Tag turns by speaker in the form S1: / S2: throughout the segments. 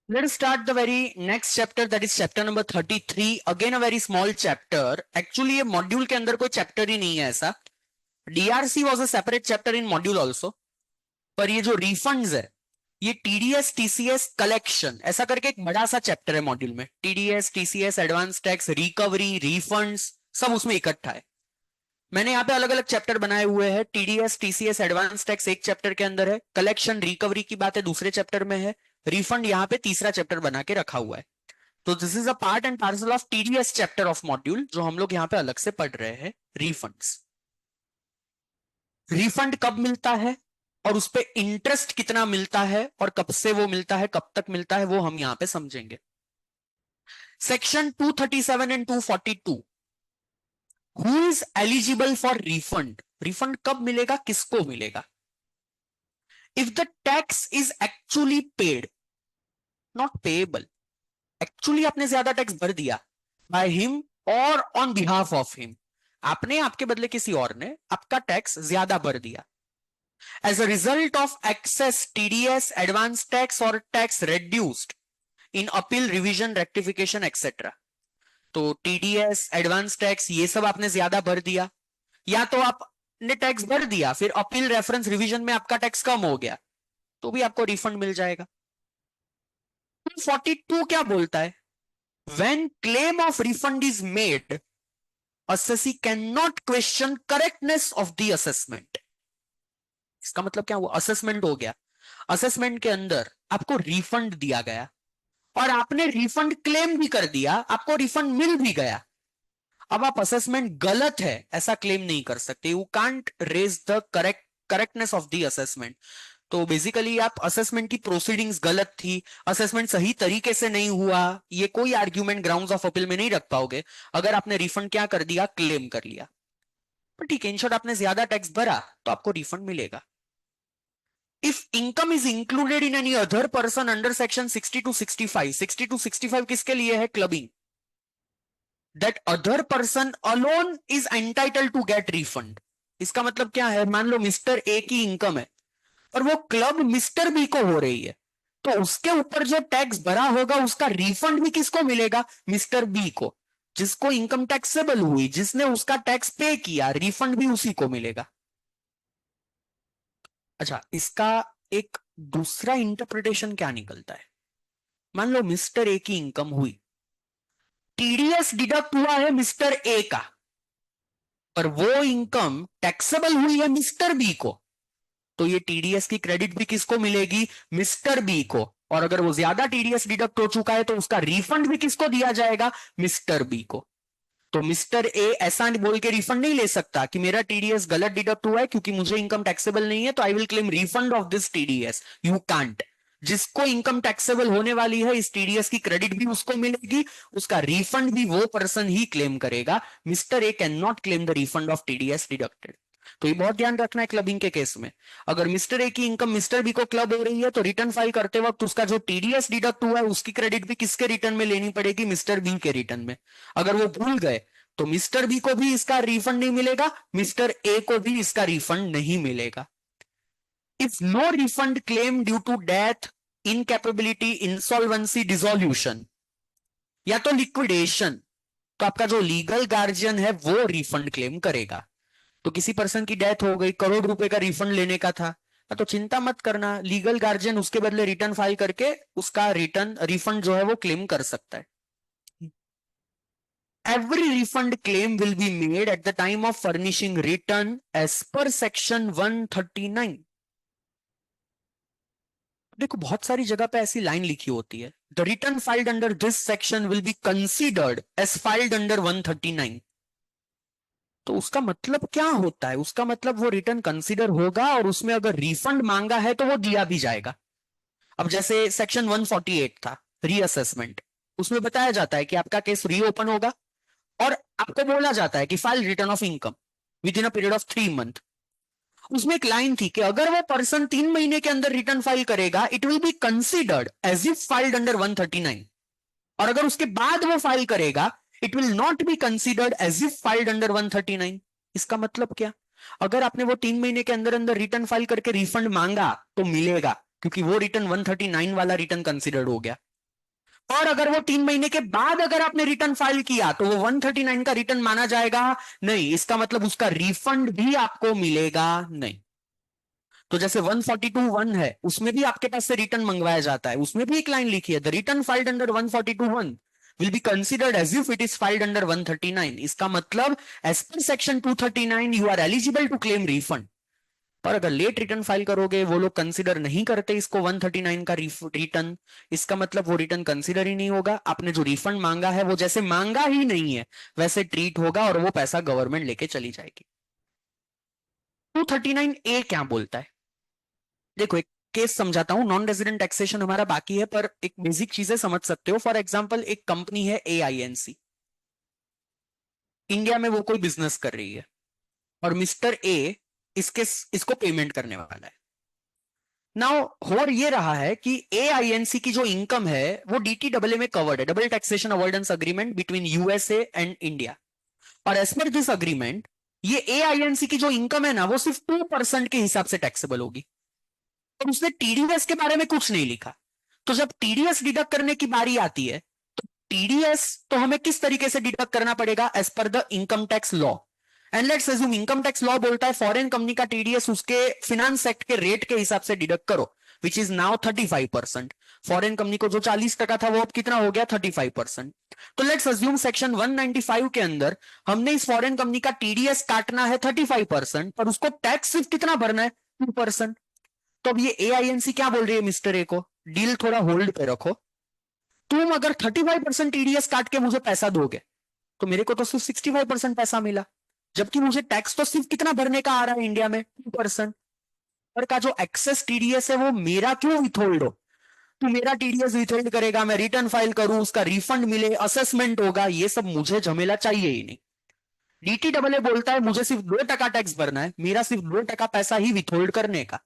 S1: Let us start the very next chapter, that is chapter number 33. Again a very small chapter. Actually ये module के अंदर कोई chapter ही नहीं है ऐसा. DRC was a separate chapter in module also. पर ये जो refunds है, ये TDS TCS कलेक्शन ऐसा करके एक बड़ा सा चैप्टर है मॉड्यूल में. TDS TCS advance tax recovery refunds सब उसमें इकट्ठा है. मैंने यहाँ पे अलग अलग चैप्टर बनाए हुए हैं. टीडीएस टीसीएस एडवांस टैक्स एक चैप्टर के अंदर है, कलेक्शन रिकवरी की बात है दूसरे चैप्टर में है, रिफंड यहाँ पे तीसरा चैप्टर बना के रखा हुआ है. तो this is a part and parcel of TDS chapter of module जो हम लोग यहाँ पे अलग से पढ़ रहे हैं. रिफंड्स, रिफंड कब मिलता है और उस पर इंटरेस्ट कितना मिलता है और कब से वो मिलता है, कब तक मिलता है, वो हम यहाँ पे समझेंगे. Section 237 and 242, who is eligible for refund. Refund कब मिलेगा, किसको मिलेगा? If the tax is actually paid, not payable. Actually आपने ज्यादा टैक्स भर दिया बाय हिम और ऑन बिहाफ ऑफ हिम, आपने आपके बदले किसी और ने आपका टैक्स ज्यादा भर दिया. As a result of excess TDS advance tax और tax reduced in appeal revision rectification etcetera. तो टीडीएस एडवांस टैक्स ये सब आपने ज्यादा भर दिया, या तो आपने टैक्स भर दिया फिर अपील रेफरेंस रिवीजन में आपका टैक्स कम हो गया, तो भी आपको रिफंड मिल जाएगा. 242 क्या बोलता है? When claim of refund is made, assessee cannot question correctness of the assessment. इसका मतलब क्या हुआ? असेसमेंट हो गया, असेसमेंट के अंदर आपको रिफंड दिया गया और आपने रिफंड क्लेम भी कर दिया, आपको रिफंड मिल भी गया. अब आप असेसमेंट गलत है ऐसा क्लेम नहीं कर सकते. You can't raise the correctness of the assessment. तो बेसिकली आप असेसमेंट की प्रोसीडिंग्स गलत थी, असेसमेंट सही तरीके से नहीं हुआ, ये कोई आर्ग्यूमेंट ग्राउंड्स ऑफ अपील में नहीं रख पाओगे अगर आपने रिफंड क्या कर दिया, क्लेम कर लिया. पर ठीक है, इन शॉर्ट आपने ज्यादा टैक्स भरा तो आपको रिफंड मिलेगा. If income is included in any other person under section 60 to 65, 60 to 65 किसके लिए है? Clubbing. That other person alone is entitle to get refund. इसका मतलब क्या है? मान लो मिस्टर ए की इनकम है और वो क्लब मिस्टर बी को हो रही है, तो उसके ऊपर जो टैक्स भरा होगा उसका रिफंड भी किसको मिलेगा? मिस्टर बी को. जिसको इनकम टैक्सेबल हुई, जिसने उसका टैक्स पे किया, रिफंड भी उसी को मिलेगा. अच्छा, इसका एक दूसरा इंटरप्रिटेशन क्या निकलता है? मान लो मिस्टर ए की इनकम हुई, टीडीएस डिडक्ट हुआ है मिस्टर ए का, पर वो इनकम टैक्सेबल हुई है मिस्टर बी को, तो ये टीडीएस की क्रेडिट भी किसको मिलेगी? मिस्टर बी को. और अगर वो ज्यादा टीडीएस डिडक्ट हो चुका है तो उसका रिफंड भी किसको दिया जाएगा? मिस्टर बी को. तो मिस्टर ए ऐसा बोल के रिफंड नहीं ले सकता कि मेरा टीडीएस गलत डिडक्ट हुआ है क्योंकि मुझे इनकम टैक्सेबल नहीं है तो I will claim refund of this TDS. You can't. जिसको इनकम टैक्सेबल होने वाली है इस टीडीएस की क्रेडिट भी उसको मिलेगी, उसका रिफंड भी वो पर्सन ही क्लेम करेगा. Mister A can not claim the refund of TDS deducted. तो ये बहुत ध्यान रखना है क्लबिंग के केस में. अगर मिस्टर ए की इनकम मिस्टर बी को क्लब हो रही है तो रिटर्न फाइल करते वक्त उसका जो टीडीएस डिडक्ट हुआ है उसकी क्रेडिट भी किसके रिटर्न में लेनी पड़ेगी? मिस्टर बी के रिटर्न में. अगर वो भूल गए तो मिस्टर बी को भी इसका रिफंड नहीं मिलेगा, मिस्टर ए को भी इसका रिफंड नहीं मिलेगा. If no refund claim due to death, incapability, insolvency, dissolution या तो लिक्विडेशन, तो आपका जो लीगल गार्जियन है वो रिफंड क्लेम करेगा. तो किसी पर्सन की डेथ हो गई, करोड़ रुपए का रिफंड लेने का था, तो चिंता मत करना, लीगल गार्जियन उसके बदले रिटर्न फाइल करके उसका रिटर्न रिफंड जो है वो क्लेम कर सकता है. Every refund claim will be made at the time of furnishing return as per section 139. देखो बहुत सारी जगह पे ऐसी लाइन लिखी होती है, the return filed under this section will be considered as filed under 139. तो उसका मतलब क्या होता है? उसका मतलब वो रिटर्न कंसीडर होगा और उसमें अगर रिफंड मांगा है तो वो दिया भी जाएगा. अब जैसे सेक्शन 148 था, रीअसेसमेंट, उसमें बताया जाता है कि आपका केस रीओपन होगा और आपको बोला जाता है कि file return of income with in a period of 3 month. उसमें एक लाइन थी कि अगर वो पर्सन 3 महीने के अंदर रिटर्न फाइल करेगा it will be considered as if filed under 139, और अगर उसके बाद वो फाइल करेगा it will not be considered as if filed under 139. इसका मतलब क्या? अगर आपने वो 3 महीने के अंदर अंदर रिटर्न फाइल करके रिफंड मांगा तो मिलेगा क्योंकि वो रिटर्न 139 वाला रिटर्न कंसीडर्ड हो गया. और अगर वो 3 महीने के बाद अगर आपने रिटर्न फाइल किया तो वो 139 का रिटर्न माना जाएगा नहीं, इसका मतलब उसका रिफंड भी आपको मिलेगा नहीं। तो जैसे 142(1) है, उसमें भी आपके पास से रिटर्न मंगवाया जाता है, उसमें भी एक लाइन लिखी है, the return filed under 142(1) will be considered as if it is filed under 139। इसका मतलब as per section 239 you are eligible to claim refund. पर अगर लेट रिटर्न फाइल करोगे, वो लोग कंसिडर नहीं करते इसको 139 का रिटर्न, इसका मतलब वो रिटर्न कंसिडर ही नहीं होगा। आपने जो रिफंड मांगा है वो जैसे मांगा ही नहीं है वैसे ट्रीट होगा और वो पैसा गवर्नमेंट लेके चली जाएगी। 239A क्या बोलता है, देखो एक केस समझाता हूं, नॉन रेजिडेंट टैक्सेशन हमारा बाकी है पर एक बेसिक चीजें समझ सकते हो। फॉर एग्जांपल एक कंपनी है AINC, इंडिया में वो कोई बिजनेस कर रही है और मिस्टर ए इसके इसको पेमेंट करने वाला है। नाउ हो ये रहा है कि AINC की जो इनकम है वो DTAA में कवर्ड है, double taxation avoidance agreement between USA and India. और एज पर दिस अग्रीमेंट ये AINC की जो इनकम है ना वो सिर्फ 2% के हिसाब से टैक्सेबल होगी। और उसने TDS के बारे में कुछ नहीं लिखा। तो जब TDS डिडक्ट करने की बारी आती है तो TDS तो हमें किस तरीके से डिडक्ट करना पड़ेगा, as per the income tax law. And let's assume income tax law बोलता है फॉरेन कंपनी का TDS उसके फिनांस एक्ट के रेट के हिसाब से डिडक्ट करो, which is now 35%। Foreign company को जो 40% था वो अब कितना हो गया, 35%। तो लेट्स अज्यूम सेक्शन 195 के अंदर हमने इस फॉरेन कंपनी का TDS काटना है 35%, पर उसको टैक्स सिर्फ कितना भरना है, 2%। तो अब ये AINC क्या बोल रही है मिस्टर ए को, डील थोड़ा होल्ड पे रखो, तुम अगर 35% TDS काट के मुझे पैसा दोगे तो मेरे को तो सिर्फ 65% पैसा मिला, जबकि मुझे टैक्स तो सिर्फ कितना भरने का आ रहा है इंडिया में, 2%। पर का जो एक्सेस TDS है वो मेरा क्यों विथहोल्ड हो, तू मेरा TDS विथहोल्ड करेगा, मैं रिटर्न फाइल करूं, उसका रिफंड मिले, असेसमेंट होगा, ये सब मुझे झमेला चाहिए ही नहीं। DTAA बोलता है मुझे सिर्फ 2% टैक्स भरना है, मेरा सिर्फ 2% पैसा ही विथहोल्ड करने का,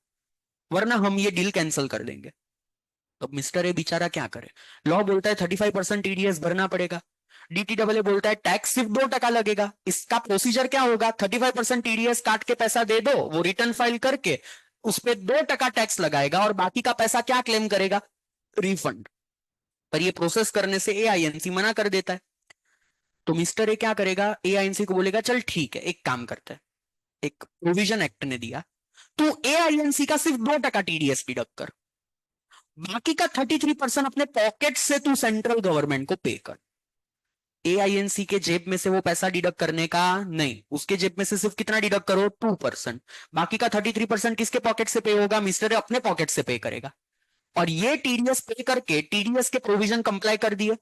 S1: वरना हम ये डील कैंसिल कर देंगे। तो मिस्टर ए बेचारा क्या करे, लॉ बोलता है 35% TDS भरना पड़ेगा, DTAA बोलता है टैक्स सिर्फ 2% लगेगा। इसका प्रोसीजर क्या होगा, 35% TDS काट के पैसा दे दो, वो रिटर्न फाइल करके उस पर 2% टैक्स लगाएगा और बाकी का पैसा क्या क्लेम करेगा, रिफंड। पर ये प्रोसेस करने से AINC मना कर देता है। तो मिस्टर ए क्या करेगा, AINC को बोलेगा चल ठीक है एक काम करता है, एक प्रोविजन एक्ट ने दिया, तू AINC का सिर्फ 2% TDS डिडक्ट कर, बाकी का 33% अपने पॉकेट से तू सेंट्रल गवर्नमेंट को पे कर। AINC के जेब में से वो पैसा डिडक्ट करने का नहीं, उसके जेब में से सिर्फ कितना डिडक्ट करो, 2%। बाकी का 33% किसके पॉकेट से पे होगा, मिस्टर अपने पॉकेट से पे करेगा। और ये TDS पे करके TDS के प्रोविजन कंप्लाई कर दिए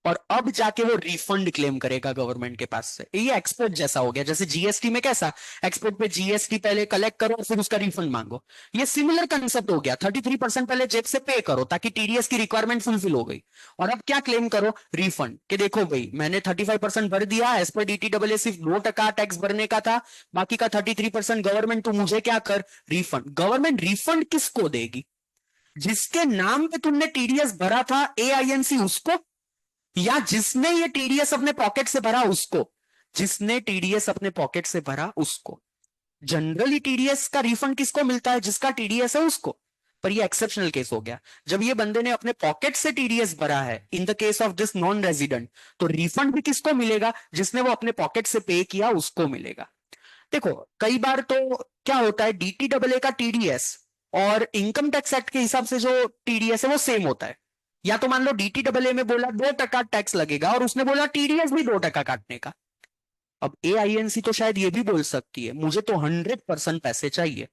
S1: और अब जाके वो रिफंड क्लेम करेगा गवर्नमेंट के पास से। ये एक्सपोर्ट जैसा हो गया, जैसे GST में कैसा एक्सपोर्ट पे GST पहले कलेक्ट करो और फिर उसका रिफंड मांगो, ये सिमिलर कंसेप्ट हो गया। 33% पहले जेब से पे करो ताकि TDS की रिक्वायरमेंट फुलफिल हो गई, और अब क्या क्लेम करो, रिफंड, कि देखो भाई मैंने 35% भर दिया, एज पर DTAA सिर्फ 2% टैक्स भरने का था, बाकी का 33% गवर्नमेंट तू मुझे क्या कर, रिफंड। गवर्नमेंट रिफंड किसको देगी, जिसके नाम पे तुमने TDS भरा था AINC उसको, या जिसने ये TDS अपने पॉकेट से भरा उसको, जिसने TDS अपने पॉकेट से भरा उसको। जनरली TDS का रिफंड किसको मिलता है, जिसका TDS है उसको। पर ये एक्सेप्शनल केस हो गया, जब ये बंदे ने अपने पॉकेट से TDS भरा है इन the case of this non resident, तो रिफंड भी किसको मिलेगा, जिसने वो अपने पॉकेट से पे किया उसको मिलेगा। देखो कई बार तो क्या होता है, DTAA का TDS और इनकम टैक्स एक्ट के हिसाब से जो TDS है वो सेम होता है। या तो मान लो DTAA में बोला 2% टैक्स लगेगा और उसने बोला TDS भी 2% काटने का। अब AINC तो शायद ये भी बोल सकती है मुझे तो 100% पैसे चाहिए,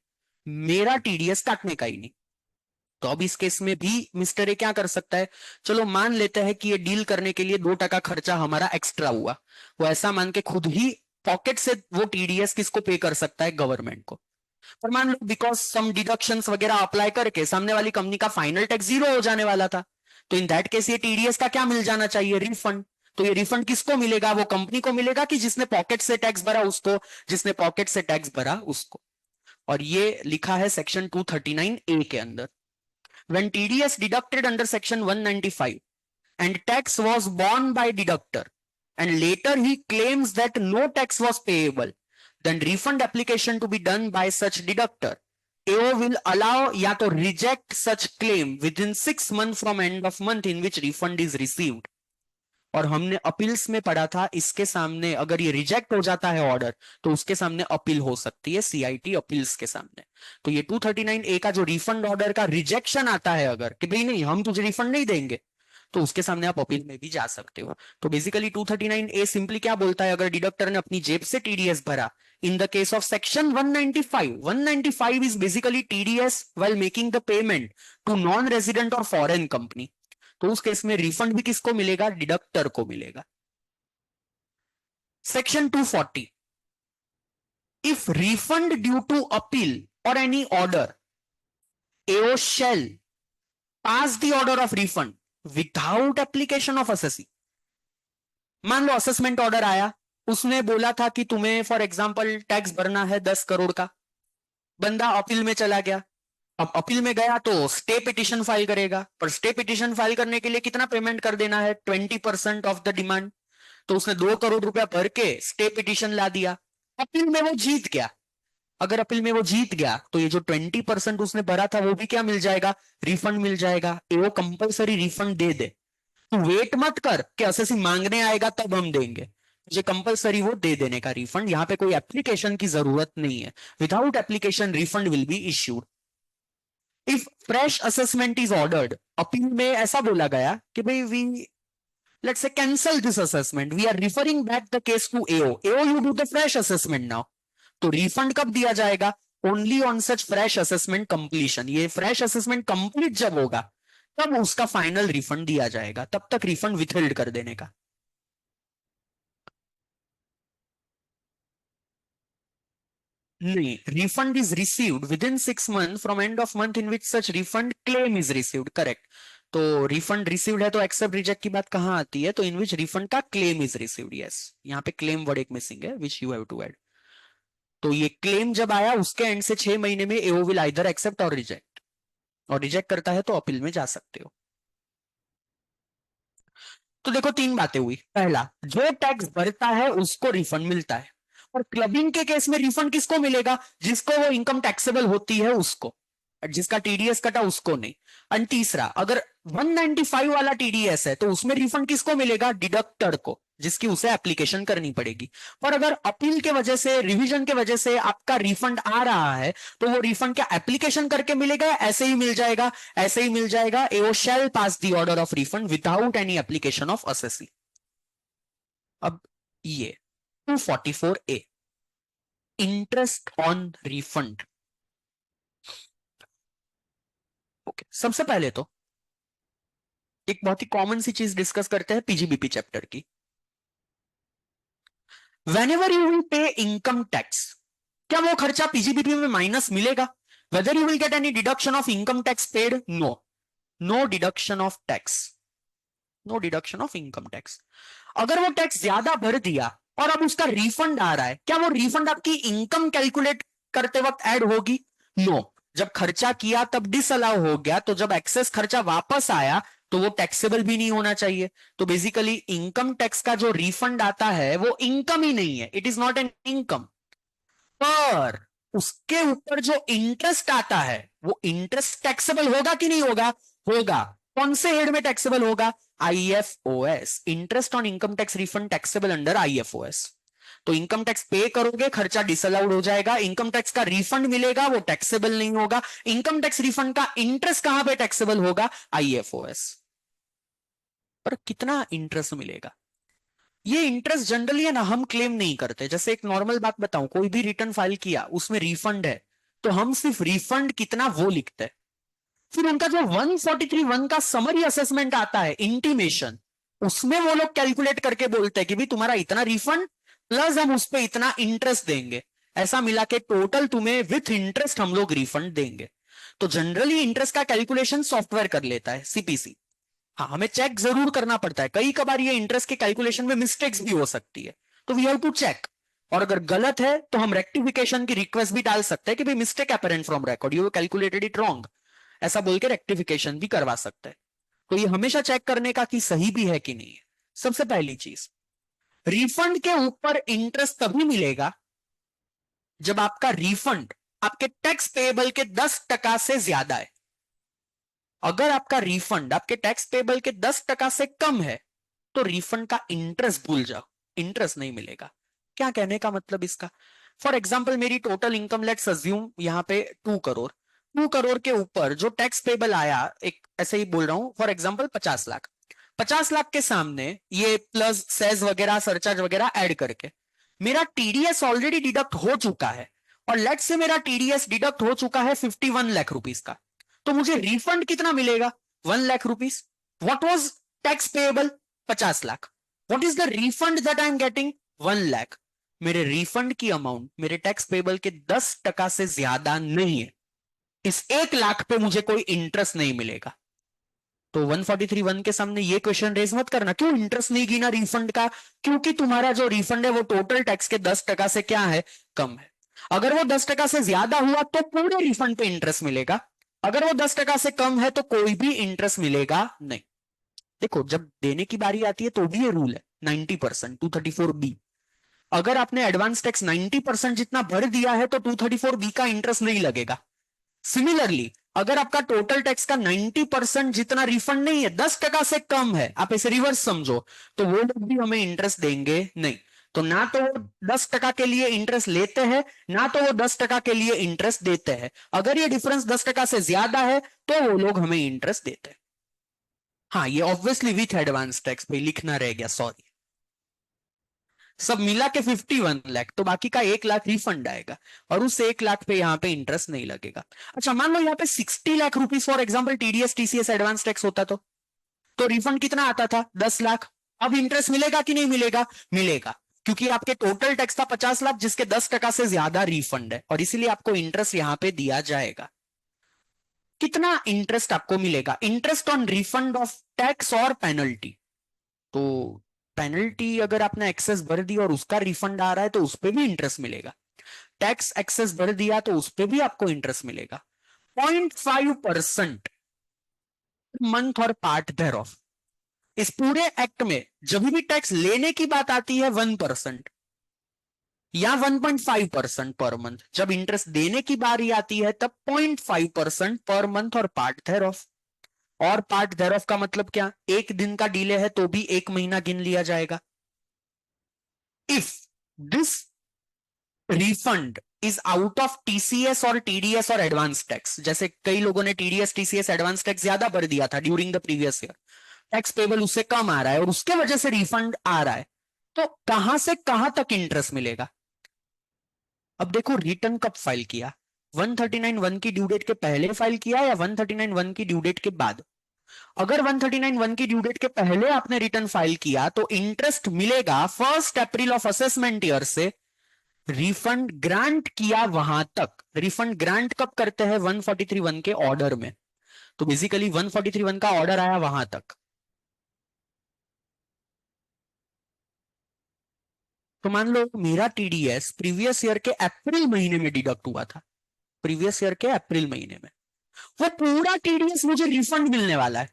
S1: मेरा TDS काटने का ही नहीं। तो अब इस केस में भी मिस्टर ए क्या कर सकता है, चलो मान लेते हैं कि ये डील करने के लिए 2% खर्चा हमारा एक्स्ट्रा हुआ, वो ऐसा मान के खुद ही पॉकेट से वो TDS किसको पे कर सकता है, गवर्नमेंट को। पर मान लो बिकॉज सम डिडक्शंस वगैरह अप्लाई करके सामने वाली कंपनी का फाइनल टैक्स 0 हो जाने वाला था, तो इन दैट केस ये TDS का क्या मिल जाना चाहिए, रिफंड। तो ये रिफंड किसको मिलेगा, वो कंपनी को मिलेगा कि जिसने पॉकेट से टैक्स भरा उसको, जिसने पॉकेट से टैक्स भरा उसको। और ये लिखा है सेक्शन 239A के अंदर, when TDS deducted under section 195 and tax was borne by deductor and later he claims that no tax was payable, then refund application to be done by such deductor AO will allow या तो reject such claim within 6 months from end of month in which refund is received. और हमने appeals में पढ़ा था, इसके सामने अगर ये रिजेक्ट हो जाता है ऑर्डर तो उसके सामने अपील हो सकती है CIT अपील्स के सामने। तो ये 239A का जो रिफंड ऑर्डर का रिजेक्शन आता है अगर कि भाई नहीं हम तुझे रिफंड नहीं देंगे, तो उसके सामने आप अपील में भी जा सकते हो। तो बेसिकली 239A सिंपली क्या बोलता है, अगर डिडक्टर ने अपनी जेब से TDS भरा in the case of section 195 is basically TDS while making the payment to non resident और फॉरेन कंपनी, तो उस केस में रिफंड भी किसको मिलेगा, डिडक्टर को मिलेगा। Section 240, if refund due to appeal और any order, AO shall pass the order of refund without application of assessee. मान लो असेसमेंट ऑर्डर आया, उसने बोला था कि तुम्हें फॉर एग्जांपल टैक्स भरना है 10 करोड़ का, बंदा अपील में चला गया। अब अपील में गया तो स्टे पिटिशन फाइल करेगा, पर स्टे पिटिशन फाइल करने के लिए कितना पेमेंट कर देना है, 20% ऑफ द डिमांड। तो उसने 2 करोड़ रुपया भर के स्टे पिटिशन ला दिया, अपील में वो जीत गया। अगर अपील में वो जीत गया तो ये जो 20% उसने भरा था वो भी क्या मिल जाएगा, रिफंड मिल जाएगा। वो कंपलसरी रिफंड दे दे, तो वेट मत कर कि असेसी मांगने आएगा तब हम देंगे, मुझे कंपलसरी वो दे देने का रिफंड, यहां पे कोई एप्लीकेशन की जरूरत नहीं है। Without application refund will be issued. If fresh assessment is ordered, appeal में ऐसा बोला गया कि भाई we let's say cancel this assessment, we are referring back the case to AO you do the fresh assessment now, तो refund कब दिया जाएगा, only on such fresh assessment completion. ये फ्रेश असेसमेंट कंप्लीट जब होगा तब उसका फाइनल रिफंड दिया जाएगा, तब तक रिफंड विथहोल्ड कर देने का। नहीं, refund is received with in 6 month from end of month in which such refund claim is received, correct. तो रिफंड रिसीव्ड है तो एक्सेप्ट रिजेक्ट की बात कहां आती है, तो इन विच रिफंड का क्लेम इज रिसीव्ड, यस यहाँ पे क्लेम वर्ड एक मिसिंग है which you have to add. तो ये क्लेम जब आया उसके एंड से 6 महीने में AO विल आइदर एक्सेप्ट और रिजेक्ट, और रिजेक्ट करता है तो अपील में जा सकते हो। तो देखो 3 बातें हुई, पहला जो टैक्स भरता है उसको रिफंड मिलता है, और क्लबिंग के केस में रिफंड किसको मिलेगा, जिसको वो इनकम टैक्सेबल होती है उसको, जिसका TDS कटा उसको नहीं। और तीसरा, अगर 195 वाला TDS है तो उसमें रिफंड किसको मिलेगा, डिडक्टर को, जिसकी उसे एप्लीकेशन करनी पड़ेगी। पर अगर अपील के वजह से, रिवीजन के वजह से आपका रिफंड आ रहा है तो वो रिफंड क्या एप्लीकेशन करके मिलेगा, ऐसे ही मिल जाएगा, ऐसे ही मिल जाएगा। AO shall pass the order of refund without any application of assessee. अब ये 244A, interest on refund. Okay, सबसे पहले तो एक बहुत ही कॉमन सी चीज डिस्कस करते हैं PGBP चैप्टर की। Whenever you will pay income tax, क्या वो खर्चा PGBP में माइनस मिलेगा? Whether you will get any deduction of income tax paid? No. No deduction of tax. No deduction of income tax. अगर वो टैक्स ज्यादा भर दिया और अब उसका रिफंड आ रहा है, क्या वो रिफंड आपकी इनकम कैलकुलेट करते वक्त ऐड होगी? नो। जब खर्चा किया तब डिसअलाउ हो गया, तो जब एक्सेस खर्चा वापस आया तो वो टैक्सेबल भी नहीं होना चाहिए। तो बेसिकली इनकम टैक्स का जो रिफंड आता है वो इनकम ही नहीं है, it is not an income. पर उसके ऊपर जो इंटरेस्ट आता है वो इंटरेस्ट टैक्सेबल होगा कि नहीं होगा? होगा। कौन से हेड में टैक्सेबल होगा? IFOS, interest on income tax refund taxable under IFOS। तो इनकम टैक्स पे करोगे, खर्चा डिसअलाउड हो जाएगा, इनकम टैक्स का रिफंड मिलेगा, वो टैक्सेबल नहीं होगा। इनकम टैक्स रिफंड का इंटरेस्ट कहां पे टैक्सेबल होगा? IFOS। पर कितना इंटरेस्ट मिलेगा? ये इंटरेस्ट जनरली है ना, हम क्लेम नहीं करते। जैसे एक नॉर्मल बात बताऊं, कोई भी रिटर्न फाइल किया उसमें रिफंड है तो हम सिर्फ रिफंड कितना वो लिखते हैं। फिर उनका जो 143(1) का समरी असेसमेंट आता है, इंटीमेशन, उसमें वो लोग कैलकुलेट करके बोलते हैं कि भाई तुम्हारा इतना रिफंड प्लस हम उस पर इतना इंटरेस्ट देंगे, ऐसा मिला के टोटल तुम्हें विथ इंटरेस्ट हम लोग रिफंड देंगे। तो जनरली इंटरेस्ट का कैलकुलेशन सॉफ्टवेयर कर लेता है, CPC। हाँ, हमें चेक जरूर करना पड़ता है, कई कबार ये इंटरेस्ट के कैलकुलेशन में मिस्टेक्स भी हो सकती है, तो वी हैव टू चेक। और अगर गलत है तो हम रेक्टिफिकेशन की रिक्वेस्ट भी डाल सकते हैं कि भाई mistake apparent from record, you calculated it wrong, ऐसा बोल के रेक्टिफिकेशन भी करवा सकते हैं। तो ये हमेशा चेक करने का कि सही भी है कि नहीं है। सबसे पहली चीज, रिफंड के ऊपर इंटरेस्ट तभी मिलेगा जब आपका रिफंड आपके टैक्स पेएबल के 10% से ज्यादा है। अगर आपका रिफंड आपके टैक्स पेएबल के 10% से कम है तो रिफंड का इंटरेस्ट भूल जाओ, इंटरेस्ट नहीं मिलेगा। क्या कहने का मतलब इसका? फॉर एग्जाम्पल मेरी टोटल इनकम लेट्स अज्यूम यहां पे 2 करोड़, 2 करोड़ के ऊपर जो टैक्स पेबल आया, एक ऐसे ही बोल रहा हूं फॉर एग्जाम्पल 50 लाख, 50 लाख के सामने ये प्लस सेज वगैरह सरचार्ज वगैरह ऐड करके मेरा टीडीएस ऑलरेडी डिडक्ट हो चुका है, और लेट्स से मेरा टीडीएस डिडक्ट हो चुका है 51 लाख रुपीज का, तो मुझे रिफंड कितना मिलेगा? 1 lakh rupees. What was tax payable? 50 lakh. What is the refund that I am getting? 1 lakh. मेरे रिफंड की अमाउंट मेरे टैक्स पेबल के 10% से ज्यादा नहीं है। इस 1 लाख पे मुझे कोई इंटरेस्ट नहीं मिलेगा। तो 143(1) के सामने ये क्वेश्चन रेज मत करना, क्यों इंटरेस्ट नहीं गिना रिफंड का? क्योंकि तुम्हारा जो रिफंड है वो टोटल टैक्स के 10% से क्या है? कम है। अगर वो 10% से ज्यादा हुआ तो पूरे रिफंड पे इंटरेस्ट मिलेगा, अगर वो 10% से कम है तो कोई भी इंटरेस्ट मिलेगा नहीं। देखो जब देने की बारी आती है तो भी ये रूल है 90%, 234B। अगर आपने एडवांस टैक्स 90% जितना भर दिया है तो 234B का इंटरेस्ट नहीं लगेगा। सिमिलरली अगर आपका टोटल टैक्स का 90% जितना रिफंड नहीं है, 10% से कम है, आप इसे रिवर्स समझो, तो वो लोग भी हमें इंटरेस्ट देंगे नहीं। तो ना तो वो 10% के लिए इंटरेस्ट लेते हैं, ना तो वो 10% के लिए इंटरेस्ट देते हैं। अगर ये डिफरेंस 10% से ज्यादा है तो वो लोग हमें इंटरेस्ट देते हैं। हाँ, ये ऑब्वियसली विथ एडवांस टैक्स पे लिखना रह गया, सॉरी। सब मिला के 51 लाख, तो बाकी का 1 लाख रिफंड आएगा, और उस 1 लाख पे यहाँ पे इंटरेस्ट नहीं लगेगा। अच्छा मान लो यहाँ पे 60 lakh rupees for example TDS TCS advance tax होता तो रिफंड कितना आता था? 10 लाख। अब इंटरेस्ट मिलेगा कि नहीं मिलेगा? मिलेगा, क्योंकि आपके टोटल टैक्स था 50 लाख जिसके 10% से ज्यादा रिफंड है, और इसीलिए आपको इंटरेस्ट यहाँ पे दिया जाएगा। कितना इंटरेस्ट आपको मिलेगा? Interest on refund of tax और पेनल्टी। तो पेनल्टी अगर आपने एक्सेस भर दी और उसका रिफंड आ रहा है तो उस पर भी इंटरेस्ट मिलेगा। टैक्स एक्सेस भर दिया तो उस पर भी आपको इंटरेस्ट मिलेगा। 0.5% मंथ और पार्ट देयर ऑफ। इस पूरे एक्ट में जब भी टैक्स लेने की बात आती है 1% या 1.5% पर मंथ, जब इंटरेस्ट देने की बारी आती है तब 0.5% पर मंथ और पार्ट देयर ऑफ। और पार्ट देयर ऑफ का मतलब क्या? एक दिन का डिले है तो भी 1 महीना गिन लिया जाएगा। If this refund is out of TCS और टीडीएस और एडवांस टैक्स, जैसे कई लोगों ने टीडीएस टीसीएस एडवांस टैक्स ज्यादा भर दिया था during the previous year, tax payable उससे कम आ रहा है और उसके वजह से रिफंड आ रहा है, तो कहां से कहां तक इंटरेस्ट मिलेगा? अब देखो रिटर्न कब फाइल किया, 139(1) की ड्यू डेट के पहले फाइल किया या 139(1) की ड्यू डेट के बाद? अगर 139(1) की ड्यू डेट के पहले आपने रिटर्न फाइल किया तो इंटरेस्ट मिलेगा 1 अप्रैल ऑफ असेसमेंट ईयर से रिफंड ग्रांट किया वहां तक। रिफंड ग्रांट कब करते हैं? 143(1) के ऑर्डर में। तो बेसिकली 143(1) का ऑर्डर आया वहां तक। तो मान लो मेरा टीडीएस प्रीवियस ईयर के अप्रैल महीने में डिडक्ट हुआ था, प्रीवियस ईयर के अप्रैल महीने में, वो पूरा टीडीएस मुझे रिफंड मिलने वाला है,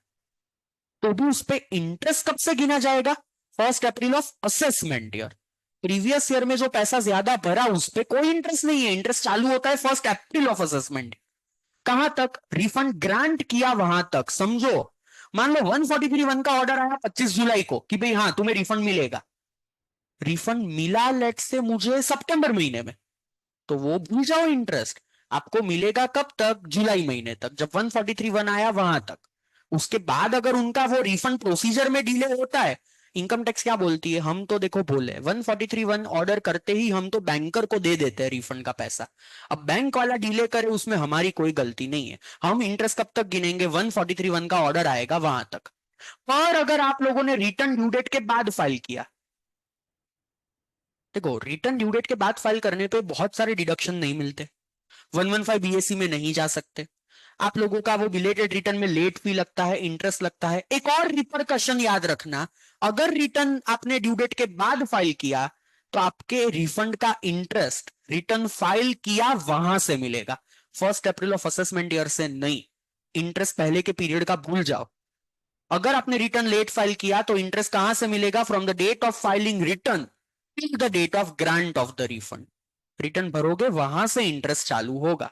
S1: तो भी उस पर इंटरेस्ट कब से गिना जाएगा? 1 अप्रैल of assessment year. Previous year में जो पैसा ज्यादा भरा उस पर कोई इंटरेस्ट नहीं है, इंटरेस्ट चालू होता है 1 अप्रैल ऑफ असेसमेंट। कहां तक? रिफंड ग्रांट किया वहां तक, समझो। मान लो 143(1) का ऑर्डर आया 25 जुलाई को कि भाई हाँ तुम्हें रिफंड मिलेगा, रिफंड मिला लेट से मुझे सितंबर महीने में, तो वो भूल जाओ इंटरेस्ट। आपको मिलेगा कब तक? जुलाई महीने तक, जब 143(1) आया वहां तक। उसके बाद अगर उनका वो रिफंड प्रोसीजर में डिले होता है, इनकम टैक्स क्या बोलती है, हम तो देखो बोले 143(1) ऑर्डर करते ही हम तो बैंकर को दे देते हैं रिफंड का पैसा। अब बैंक वाला डिले करे उसमें हमारी कोई गलती नहीं है, हम इंटरेस्ट कब तक गिनेंगे? 143(1) का ऑर्डर आएगा वहां तक। पर अगर आप लोगों ने रिटर्न ड्यू डेट के बाद फाइल किया, देखो रिटर्न ड्यू डेट के बाद फाइल करने पे बहुत सारे डिडक्शन नहीं मिलते, 115 बीएससी में नहीं जा सकते, आप लोगों का वो बिलेटेड रिटर्न में लेट फी लगता है, इंटरेस्ट लगता है। एक और रिपरकशन याद रखना, अगर रिटर्न आपने ड्यू डेट के बाद फाइल किया तो आपके रिफंड का इंटरेस्ट रिटर्न फाइल किया वहां से मिलेगा, 1 अप्रैल ऑफ असेसमेंट ईयर से नहीं। इंटरेस्ट पहले के पीरियड का भूल जाओ। अगर आपने रिटर्न लेट फाइल किया तो इंटरेस्ट कहां से मिलेगा? From the date of filing return till the date of grant of the refund. Return भरोगे वहां से इंटरेस्ट चालू होगा।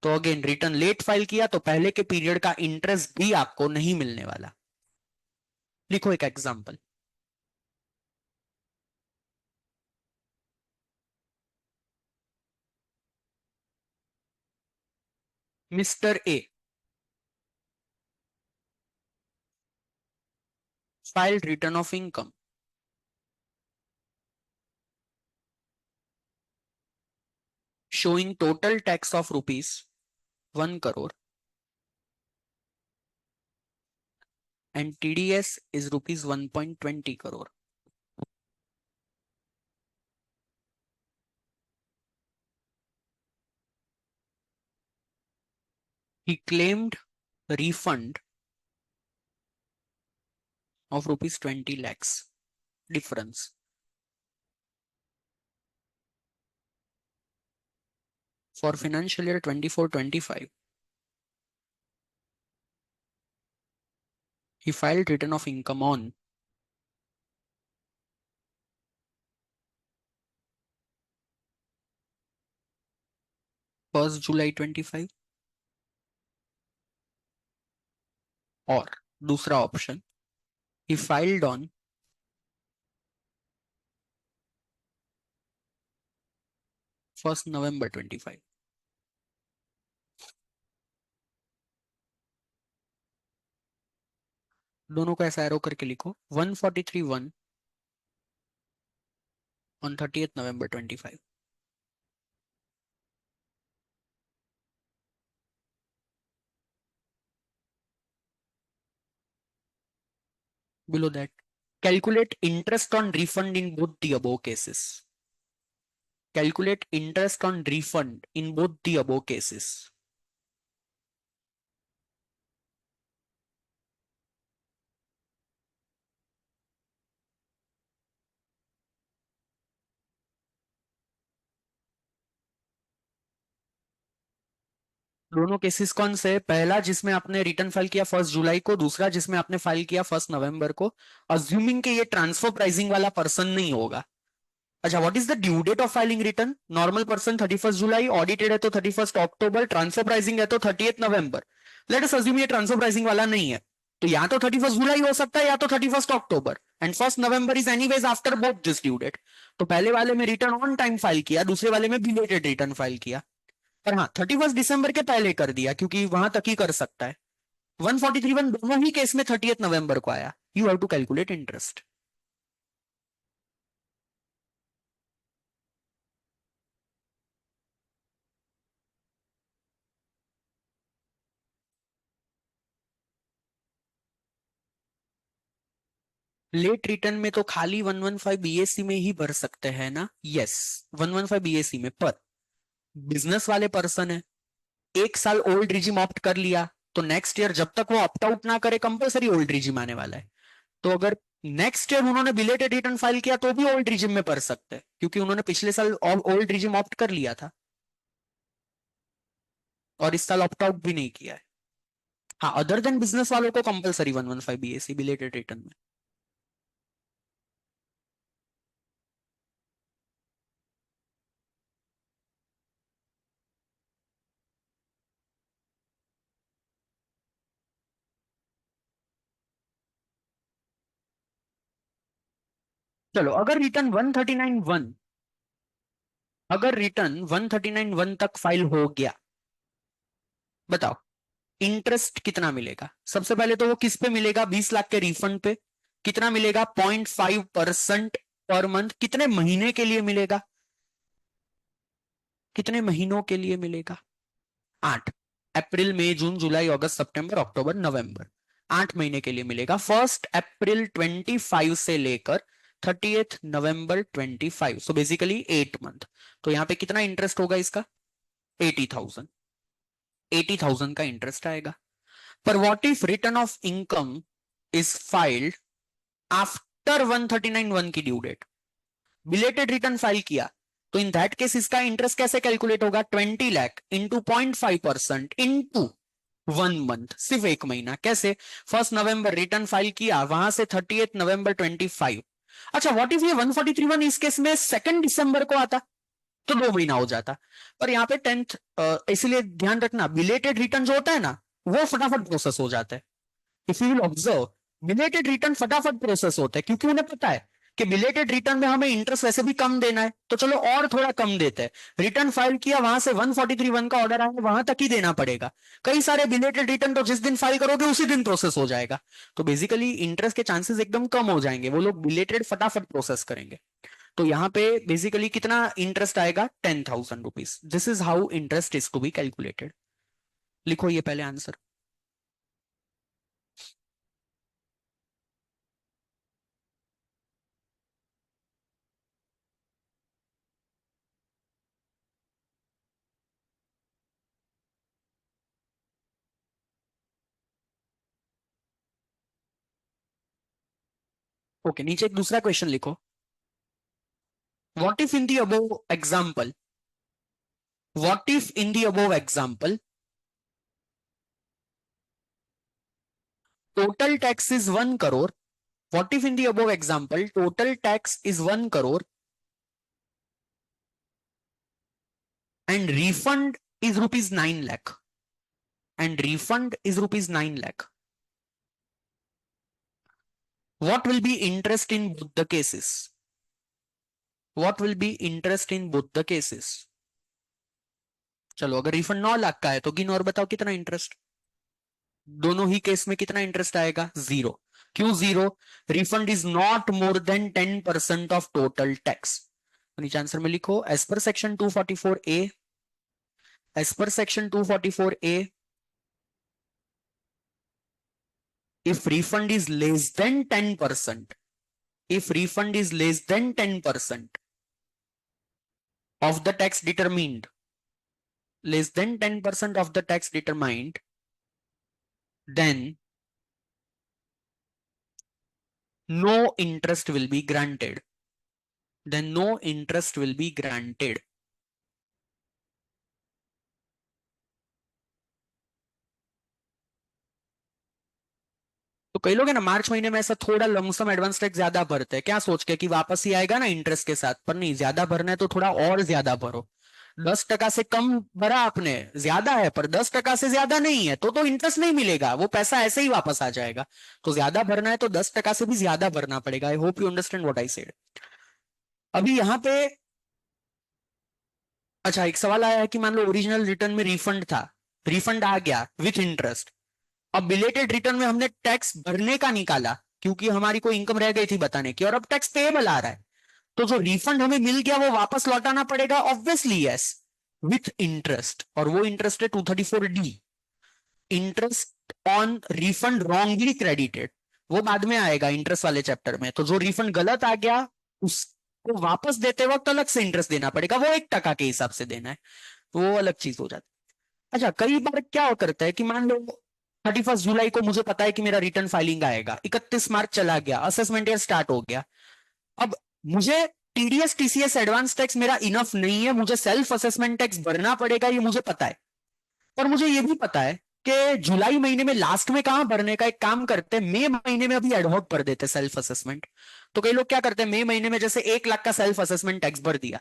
S1: तो अगेन रिटर्न लेट फाइल किया तो पहले के पीरियड का इंटरेस्ट भी आपको नहीं मिलने वाला। लिखो एक example. Mister A filed return of income showing total tax of rupees 1 crore and TDS is rupees 1.20 crore. He claimed refund of rupees 20 lakhs difference for financial year 24-25. He filed return of income on first July 25 और दूसरा option he filed on first November 25. दोनों को ऐसा arrow करके लिखो 143(1) on 30th November 25. Below that, calculate interest on refund in both the above cases. Calculate interest on refund in both the above cases. दोनों cases कौन से? पहला जिसमें आपने रिटर्न फाइल किया 1 जुलाई को, दूसरा जिसमें आपने फाइल किया 1 नवंबर को, अज्यूमिंग कि ये ट्रांसफर प्राइसिंग वाला पर्सन नहीं होगा। अच्छा, what is the due date of filing return? Normal person 31 जुलाई, ऑडिटेड है तो 31 अक्टूबर, ट्रांसफर प्राइसिंग है तो 30 नवंबर। लेट अस अज्यूम ये ट्रांसफर प्राइसिंग वाला नहीं है, तो या तो 31 जुलाई हो सकता है या तो 31 October, and 1 November is anyways after both this due date. तो पहले वाले में रिटर्न ऑन टाइम फाइल किया, दूसरे वाले में बिलेटेड रिटर्न फाइल किया। पर हाँ, 31 दिसंबर के पहले कर दिया क्योंकि वहां तक ही कर सकता है। 143(1) दोनों ही केस में 30 नवंबर को आया। You have to calculate interest. Late return में तो खाली 115 बीएससी में ही भर सकते हैं ना? यस, 115 बीएससी में। पर बिजनेस वाले पर्सन है, 1 साल ओल्ड रिजिम ऑप्ट कर लिया तो नेक्स्ट ईयर जब तक वो ऑप्ट आउट ना करे कंपलसरी ओल्ड रिजिम आने वाला है। तो अगर नेक्स्ट ईयर उन्होंने बिलेटेड रिटर्न फाइल किया तो भी ओल्ड रिजिम में भर सकते हैं क्योंकि उन्होंने पिछले साल ओल्ड रिजिम ऑप्ट कर लिया था और इस साल ऑप्ट आउट भी नहीं किया है। हाँ, अदर देन बिजनेस वालों को कंपलसरी 115 बीएससी बिलेटेड रिटर्न में। चलो, अगर रिटर्न 139(1) अगर रिटर्न 139(1) तक फाइल हो गया, बताओ इंटरेस्ट कितना मिलेगा? सबसे पहले तो वो किस पे मिलेगा? 20 लाख के रिफंड पे। कितना मिलेगा? 0.5% पर मंथ। कितने महीने के लिए मिलेगा? कितने महीनों के लिए मिलेगा? 8। अप्रैल, मई, जून, जुलाई, अगस्त, सितंबर, अक्टूबर, नवंबर। 8 महीने के लिए मिलेगा, 1 अप्रैल 25 से लेकर 30 नवंबर 25। So basically 8 month. तो यहाँ पे कितना इंटरेस्ट होगा इसका? 80,000। 80,000 का इंटरेस्ट आएगा। पर what if return of income is filed after 139(1) की due date? Belated return file किया तो इन दैट केस इसका इंटरेस्ट कैसे कैलकुलेट होगा? 20 लाख इंटू 0.5% इंटू 1 मंथ, सिर्फ 1 महीना। कैसे? 1 नवंबर रिटर्न फाइल किया, वहां से 30 नवंबर 25। अच्छा, व्हाट इफ ये 143(1) इस केस में 2 दिसंबर को आता? तो 2 महीना हो जाता। पर यहाँ पे 10th, इसलिए ध्यान रखना बिलेटेड रिटर्न जो होता है ना वो फटाफट प्रोसेस हो जाता है। If you will observe, belated return फटाफट प्रोसेस होता है क्योंकि उन्हें पता है कि बिलेटेड रिटर्न में हमें इंटरेस्ट वैसे भी कम देना है, तो चलो और थोड़ा कम देते हैं। रिटर्न फाइल किया, वहां से 143(1) का ऑर्डर आया, वहां तक ही देना पड़ेगा। कई सारे बिलेटेड रिटर्न तो जिस दिन फाइल करोगे उसी दिन प्रोसेस हो जाएगा, तो बेसिकली इंटरेस्ट के चांसेस एकदम कम हो जाएंगे, वो लोग बिलेटेड फटाफट प्रोसेस करेंगे। तो यहाँ पे बेसिकली कितना इंटरेस्ट आएगा, 10,000 rupees. This is how interest is to be calculated. लिखो ये पहले आंसर। ओके, नीचे एक दूसरा क्वेश्चन लिखो। What if in the above example, what if in the above example, total tax is 1 crore? What if in the above example, total tax is 1 crore and refund is rupees 9 lakh? And refund is rupees 9 lakh. What will be interest in both the cases? What will be interest in both the cases? चलो, अगर refund 9 lakh का है तो गिनो और बताओ कितना interest. दोनों ही केस में कितना इंटरेस्ट आएगा, 0। क्यों 0? Refund is not more than 10% of total tax. नीचे आंसर में लिखो, as per section 244A, as per section 244A, if refund is less than 10%, if refund is less than 10% of the tax determined, less than 10% of the tax determined, then no interest will be granted. Then no interest will be granted. तो कई लोग है ना मार्च महीने में ऐसा थोड़ा lump sum advance tax ज्यादा भरते हैं, क्या सोच के कि वापस ही आएगा ना इंटरेस्ट के साथ, पर नहीं, ज्यादा भरना है तो थोड़ा और ज्यादा भरो। 10% से कम भरा आपने, ज्यादा है, पर 10% से ज्यादा नहीं है तो इंटरेस्ट नहीं मिलेगा, वो पैसा ऐसे ही वापस आ जाएगा। तो ज्यादा भरना है तो 10% से भी ज्यादा भरना पड़ेगा। I hope you understand what I said. अभी यहाँ पे अच्छा एक सवाल आया है कि मान लो ओरिजिनल रिटर्न में रिफंड था, रिफंड आ गया विथ इंटरेस्ट। अब बिलेटेड रिटर्न में हमने टैक्स भरने का निकाला क्योंकि हमारी कोई इनकम रह गई थी बताने की, और अब टैक्स पेएबल आ रहा है, तो जो रिफंड हमें मिल गया वो वापस लौटाना पड़ेगा, ऑब्वियसली यस, विथ इंटरेस्ट। और वो इंटरेस्ट है 234D, interest on refund wrongly credited. वो बाद में आएगा इंटरेस्ट वाले चैप्टर में। तो जो रिफंड गलत आ गया उसको वापस देते वक्त अलग से इंटरेस्ट देना पड़ेगा, वो 1% के हिसाब से देना है, तो वो अलग चीज हो जाती है। अच्छा, कई बार क्या करता है कि मान लो 31 जुलाई को मुझे पता है कि मेरा रिटर्न फाइलिंग आएगा, 31 मार्च चला गया, असेसमेंट ईयर स्टार्ट हो गया। अब मुझे टीडीएस टीसीएस एडवांस टैक्स मेरा इनफ नहीं है, मुझे सेल्फ असेसमेंट टैक्स भरना पड़ेगा, ये मुझे पता है। और मुझे ये भी पता है कि जुलाई महीने में लास्ट में कहां भरने का, एक काम करते हैं मई महीने में अभी एडहॉक भर देते सेल्फ असेसमेंट। तो कई लोग क्या करते हैं, मई महीने में जैसे 1 लाख का सेल्फ असेसमेंट टैक्स भर दिया,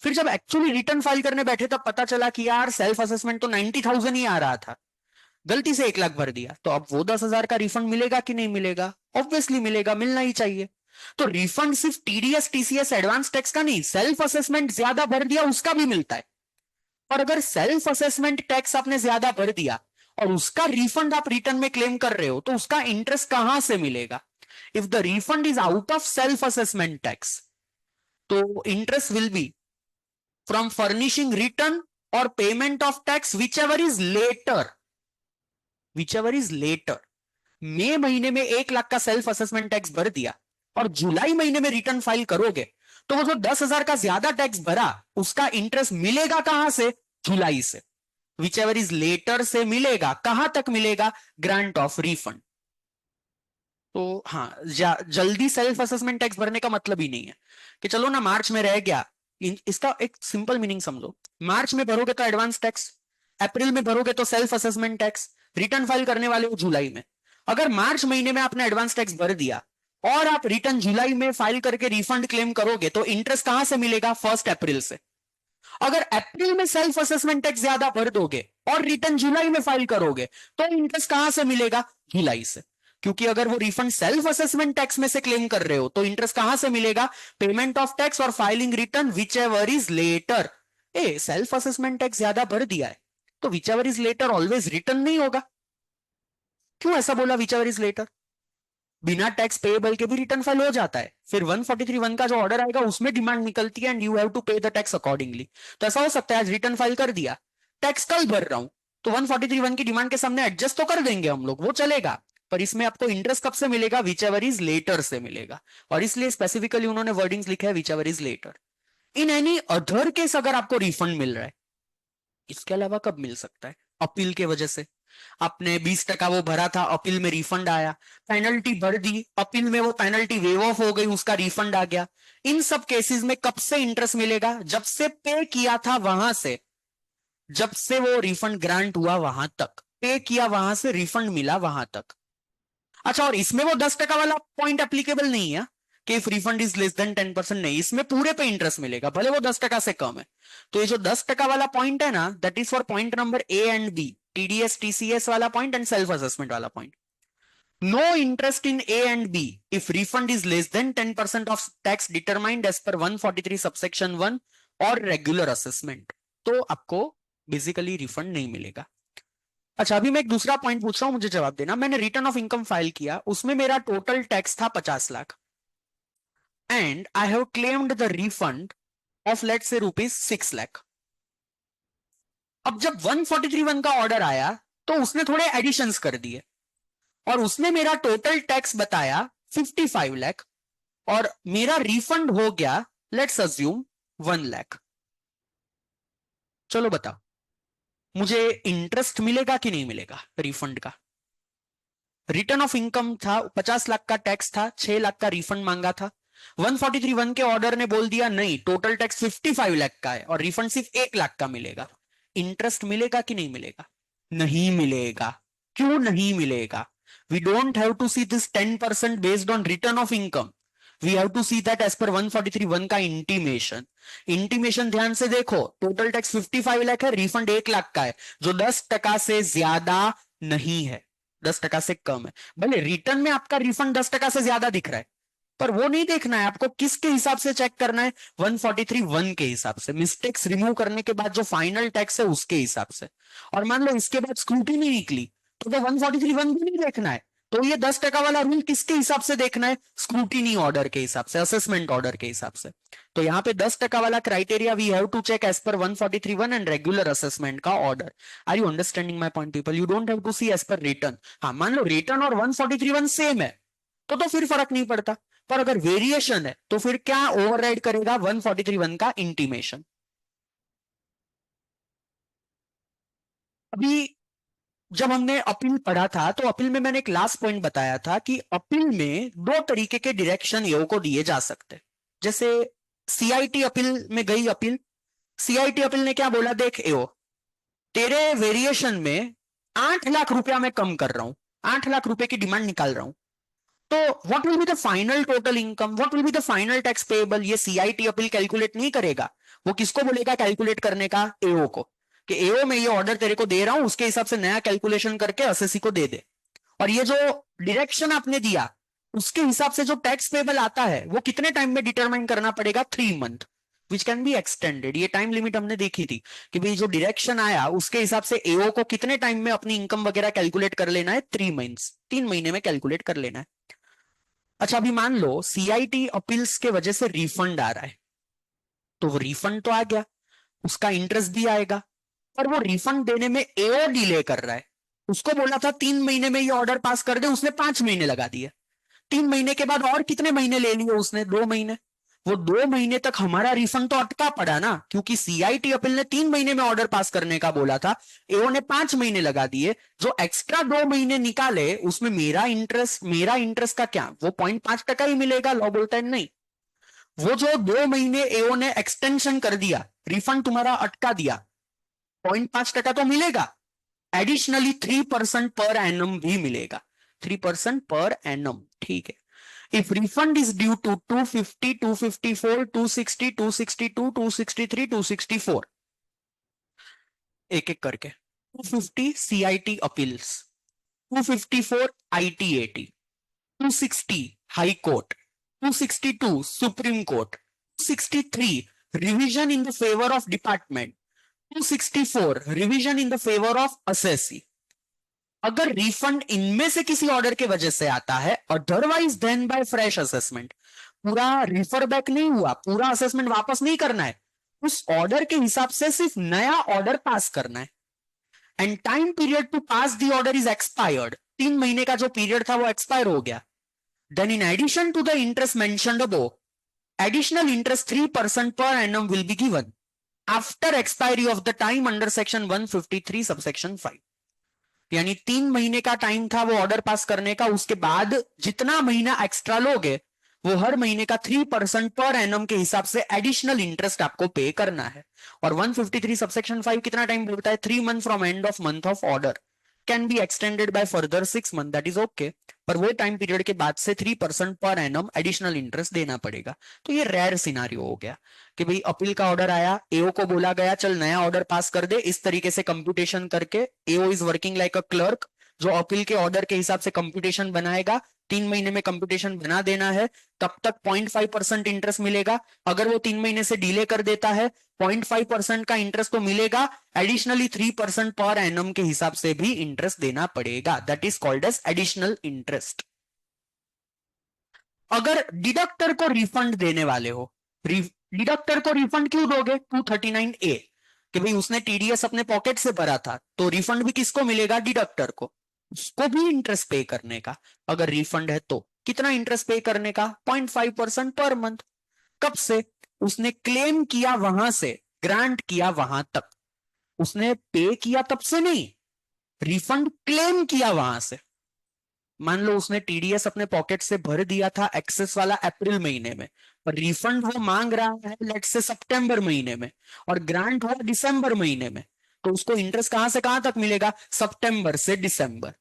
S1: फिर जब एक्चुअली रिटर्न फाइल करने बैठे तब पता चला कि यार सेल्फ असेसमेंट तो 90,000 ही आ रहा था, गलती से 1 लाख भर दिया। तो अब वो 10,000 का रिफंड मिलेगा कि नहीं मिलेगा? ऑब्वियसली मिलेगा, मिलना ही चाहिए। तो रिफंड सिर्फ टीडीएस टीसीएस एडवांस टैक्स का नहीं, सेल्फ असेसमेंट ज्यादा भर दिया उसका भी मिलता है। और अगर सेल्फ असेसमेंट टैक्स आपने ज्यादा भर दिया और उसका रिफंड आप रिटर्न में क्लेम कर रहे हो, तो उसका इंटरेस्ट कहां से मिलेगा? If the refund is out of self assessment tax, तो interest will be from furnishing return और payment of tax whichever is later, whichever is later. मई महीने में 1 लाख का सेल्फ असेसमेंट टैक्स भर दिया और जुलाई महीने में रिटर्न फाइल करोगे, तो वो जो 10,000 का ज्यादा टैक्स भरा उसका इंटरेस्ट मिलेगा कहां से? जुलाई से, विच एवर इज लेटर से मिलेगा। कहां तक मिलेगा? Grant of refund. तो हाँ, जल्दी सेल्फ असेसमेंट टैक्स भरने का मतलब ही नहीं है कि चलो ना मार्च में रह गया। इसका एक सिंपल मीनिंग समझो, मार्च में भरोगे तो एडवांस टैक्स, अप्रैल में भरोगे तो self assessment tax, return file करने वाले हो जुलाई में। अगर मार्च महीने में आपने एडवांस टैक्स भर दिया और आप रिटर्न जुलाई में फाइल करके रिफंड क्लेम करोगे, तो इंटरेस्ट कहां से मिलेगा? 1 अप्रैल से। अगर अप्रैल में सेल्फ असेसमेंट टैक्स ज्यादा भर दोगे और रिटर्न जुलाई में फाइल करोगे तो इंटरेस्ट कहां से मिलेगा? जुलाई से। क्योंकि अगर वो रिफंड सेल्फ असेसमेंट टैक्स में से क्लेम कर रहे हो तो इंटरेस्ट कहां से मिलेगा? पेमेंट ऑफ टैक्स और filing return whichever is later. A self assessment tax ज्यादा भर दिया है तो whichever is later always return नहीं होगा। क्यों ऐसा बोला विच एवर इज लेटर? बिना टैक्स पेएबल के भी रिटर्न फाइल हो जाता है, फिर 143(1) का जो ऑर्डर आएगा उसमें डिमांड निकलती है एंड यू हैव टू पे द टैक्स अकॉर्डिंगली। तो ऐसा हो सकता है आज रिटर्न फाइल कर दिया, टैक्स कल भर रहा हूं, तो 143(1) की डिमांड के सामने एडजस्ट तो कर देंगे हम लोग, वो चलेगा। पर इसमें आपको इंटरेस्ट कब से मिलेगा? विच एवर इज लेटर से मिलेगा। और इसलिए स्पेसिफिकली उन्होंने वर्डिंग्स लिखा है whichever is later. In any other case अगर आपको रिफंड मिल रहा है, इसके अलावा कब मिल सकता है? अपील के वजह से आपने 20% वो भरा था, अपील में रिफंड आया, पेनल्टी भर दी, अपील में वो पेनल्टी वेव ऑफ हो गई, उसका रिफंड आ गया। इन सब केसेस में कब से इंटरेस्ट मिलेगा? जब से पे किया था वहां से, जब से वो रिफंड ग्रांट हुआ वहां तक, पे किया वहां से रिफंड मिला वहां तक। अच्छा, और इसमें वो 10% वाला पॉइंट एप्लीकेबल नहीं है कि if refund is less than 10%, नहीं, इसमें पूरे पे इंटरेस्ट मिलेगा भले वो 10% से कम है। तो ये जो 10% वाला पॉइंट है ना, that is for point number A and B, TDS TCS वाला पॉइंट एंड सेल्फ असेसमेंट वाला point. No interest in A and B if refund is less than 10% of tax determined as per 143 subsection 1 और regular assessment, तो आपको basically refund नहीं मिलेगा। अच्छा, अभी मैं एक दूसरा पॉइंट पूछ रहा हूं, मुझे जवाब देना। मैंने रिटर्न ऑफ इनकम फाइल किया, उसमें मेरा टोटल टैक्स था 50 lakh and I have claimed the refund of let's say rupees 6 lakh. अब जब 143(1) का ऑर्डर आया तो उसने थोड़े एडिशंस कर दिए और उसने मेरा टोटल टैक्स बताया 55 लाख और मेरा रिफंड हो गया लेट्स अज्यूम 1 लाख। चलो बताओ, मुझे इंटरेस्ट मिलेगा कि नहीं मिलेगा रिफंड का? रिटर्न ऑफ इनकम था, 50 लाख का टैक्स था, 6 लाख का रिफंड मांगा था। 143(1) के ऑर्डर ने बोल दिया नहीं, टोटल टैक्स 55 लाख का है और रिफंड सिर्फ 1 लाख का मिलेगा। इंटरेस्ट मिलेगा कि नहीं मिलेगा? नहीं मिलेगा। क्यों नहीं मिलेगा? We don't have to see this 10% based on return of income, we have to see that as per 143(1) का इंटीमेशन। इंटीमेशन ध्यान से देखो, टोटल टैक्स 55 लाख है, रिफंड 1 लाख का है, जो 10% से ज्यादा नहीं है, 10% से कम है। भले रिटर्न में आपका रिफंड 10% से ज्यादा दिख रहा है, पर वो नहीं देखना है आपको। किसके हिसाब से चेक करना है? 143(1) के हिसाब से, मिस्टेक्स रिमूव करने के बाद जो फाइनल टैक्स है उसके हिसाब से। और मान लो इसके बाद स्क्रूटिनी निकली तो 143(1) भी नहीं देखना है, तो ये 10% वाला रूल किसके हिसाब से देखना है? स्क्रूटिनी ऑर्डर के हिसाब से, असेसमेंट ऑर्डर के हिसाब से। तो यहाँ पे 10% वाला criteria we have to check as per 143(1) and regular assessment का ऑर्डर। Are you understanding my point people? You don't have to see as per return. हाँ, मान लो रिटर्न और 143(1) सेम है तो फिर फर्क नहीं पड़ता, पर अगर वेरिएशन है तो फिर क्या ओवरराइड करेगा? 143(1) का इंटीमेशन। अभी जब हमने अपील पढ़ा था तो अपील में मैंने एक लास्ट पॉइंट बताया था कि अपील में दो तरीके के डायरेक्शन एओ को दिए जा सकते। जैसे सीआईटी अपील में गई अपील, सीआईटी अपील ने क्या बोला? देख एओ, तेरे वेरिएशन में 8 लाख रुपया मैं कम कर रहा हूं, 8 लाख रुपए की डिमांड निकाल रहा हूं, तो what will be the final total income, what will be the final tax payable? ये सीआईटी अपील कैलकुलेट नहीं करेगा। वो किसको बोलेगा कैलकुलेट करने का? एओ को, कि एओ मैं ये ऑर्डर तेरे को दे रहा हूं, उसके हिसाब से नया कैलकुलेशन करके एसएससी को दे दे। और ये जो डायरेक्शन आपने दिया उसके हिसाब से जो टैक्स पेएबल आता है वो कितने टाइम में डिटरमाइन करना पड़ेगा? 3 month, which can be extended. ये टाइम लिमिट हमने देखी थी कि भाई जो डायरेक्शन आया उसके हिसाब से एओ को कितने टाइम में अपनी इनकम वगैरह कैलकुलेट कर लेना है? 3 मंथ्स, 3 महीने में कैलकुलेट कर लेना है। अच्छा, अभी मान लो सीआईटी अपील्स के वजह से रिफंड आ रहा है, तो वो रिफंड तो आ गया, उसका इंटरेस्ट भी आएगा, पर वो रिफंड देने में एओ डिले कर रहा है। उसको बोला था 3 महीने में ये ऑर्डर पास कर दे, उसने 5 महीने लगा दिए। 3 महीने के बाद और कितने महीने ले लिए उसने? 2 महीने। वो 2 महीने तक हमारा रिफंड तो अटका पड़ा ना, क्योंकि सीआईटी अपील ने 3 महीने में ऑर्डर पास करने का बोला था, एओ ने 5 महीने लगा दिए। जो एक्स्ट्रा 2 महीने निकाले उसमें मेरा इंटरेस्ट का क्या? वो 0.5% ही मिलेगा, लॉ बोलता है नहीं। वो जो 2 महीने एओ ने एक्सटेंशन कर दिया, रिफंड तुम्हारा अटका दिया, 0.5% तो मिलेगा, एडिशनली 3% पर एनम भी मिलेगा, 3% पर एनम, ठीक है। If refund is due to 250, 254, 260, 262, 263, 264, एक एक करके 250 CIT अपील्स, 254 ITAT, 260 high court, 262 supreme court, 263 revision in the favour of department, 264 revision in the favour of assessee. अगर रिफंड इनमें से किसी ऑर्डर के वजह से आता है, otherwise then by fresh assessment, पूरा रिफर बैक नहीं हुआ, पूरा असेसमेंट वापस नहीं करना है, उस ऑर्डर के हिसाब से सिर्फ नया ऑर्डर पास करना है। And time period to pass the order is expired, 3 महीने का जो पीरियड था वो एक्सपायर हो गया। Then in addition to the interest mentioned above, additional interest 3% per annum will be given after expiry of the time under section 153 subsection 5। यानी 3 महीने का टाइम था वो ऑर्डर पास करने का, उसके बाद जितना महीना एक्स्ट्रा लोगे वो हर महीने का 3% पर एनम के हिसाब से एडिशनल इंटरेस्ट आपको पे करना है। और 153 सबसेक्शन 5 कितना टाइम बोलता है? 3 month from end of month of order, can be extended by further 6 month, that is okay. पर वो टाइम पीरियड के बाद से 3% पर एनम एडिशनल इंटरेस्ट देना पड़ेगा। तो ये रेयर सिनारियो हो गया कि भाई अपील का ऑर्डर आया, एओ को बोला गया चल नया ऑर्डर पास कर दे, इस तरीके से कंप्यूटेशन करके AO is working like a clerk, जो अपील के ऑर्डर के हिसाब से कंप्यूटेशन बनाएगा। 3 महीने में कंप्यूटेशन बना देना है, तब तक 0.5% इंटरेस्ट मिलेगा। अगर वो 3 महीने से डिले कर देता है, 0.5% का इंटरेस्ट तो मिलेगा, एडिशनली 3% पर एनम के हिसाब से भी इंटरेस्ट देना पड़ेगा, that is called as additional interest. अगर डिडक्टर को रिफंड देने वाले हो, डिडक्टर को रिफंड क्यों दोगे? 239A, कि भाई उसने टीडीएस अपने पॉकेट से भरा था, तो रिफंड भी किसको मिलेगा? डिडक्टर को, उसको भी इंटरेस्ट पे करने का। अगर रिफंड है तो कितना इंटरेस्ट पे करने का? 0.5% पर मंथ। कब से? उसने क्लेम किया वहां से, ग्रांट किया वहां तक, उसने पे किया तब से नहीं, रिफंड क्लेम किया वहां से। मान लो उसने टीडीएस अपने पॉकेट से भर दिया था एक्सेस वाला अप्रैल महीने में, पर रिफंड वो मांग रहा है लेट से सितंबर महीने में, और ग्रांट हुआ दिसंबर महीने में, तो उसको इंटरेस्ट कहां से कहां तक मिलेगा? सितंबर से दिसंबर।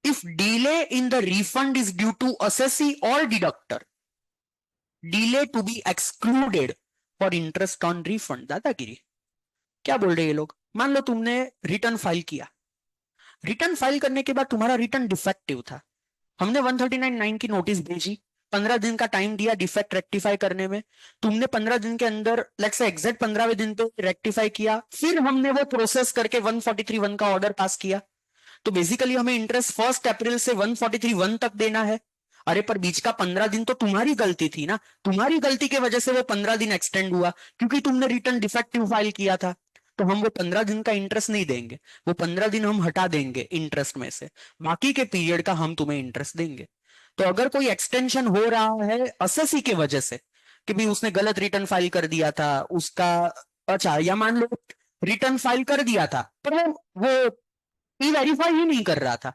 S1: If delay in the refund is due to assessee और deductor, delay to be excluded for interest on refund. दादागिरी क्या बोल रहे ये लोग? मान लो तुमने रिटर्न फाइल किया, रिटर्न फाइल करने के बाद तुम्हारा रिटर्न डिफेक्टिव था, हमने 139(9) की नोटिस भेजी, 15 दिन का टाइम दिया डिफेक्ट रेक्टिफाई करने में, तुमने 15 दिन के अंदर लेट्स से एग्जैक्ट 15वें दिन पे रेक्टिफाई किया, फिर हमने वो प्रोसेस करके 143(1) का ऑर्डर पास किया, तो बेसिकली हमें इंटरेस्ट 1 अप्रैल से 143(1) तक देना है। अरे पर बीच का 15 दिन तो तुम्हारी गलती थी ना, तुम्हारी गलती की वजह से वो 15 दिन एक्सटेंड हुआ, क्योंकि तुमने रिटर्न डिफेक्टिव फाइल किया था। तो हम वो 15 दिन का इंटरेस्ट नहीं देंगे, वो 15 दिन हम हटा देंगे इंटरेस्ट में से, बाकी के पीरियड का हम तुम्हें इंटरेस्ट देंगे। तो अगर कोई एक्सटेंशन हो रहा है असेसी के वजह से, कि भी उसने गलत रिटर्न फाइल कर दिया था उसका, अच्छा या मान लो रिटर्न फाइल कर दिया था पर वो ई वेरीफाई ही नहीं कर रहा था,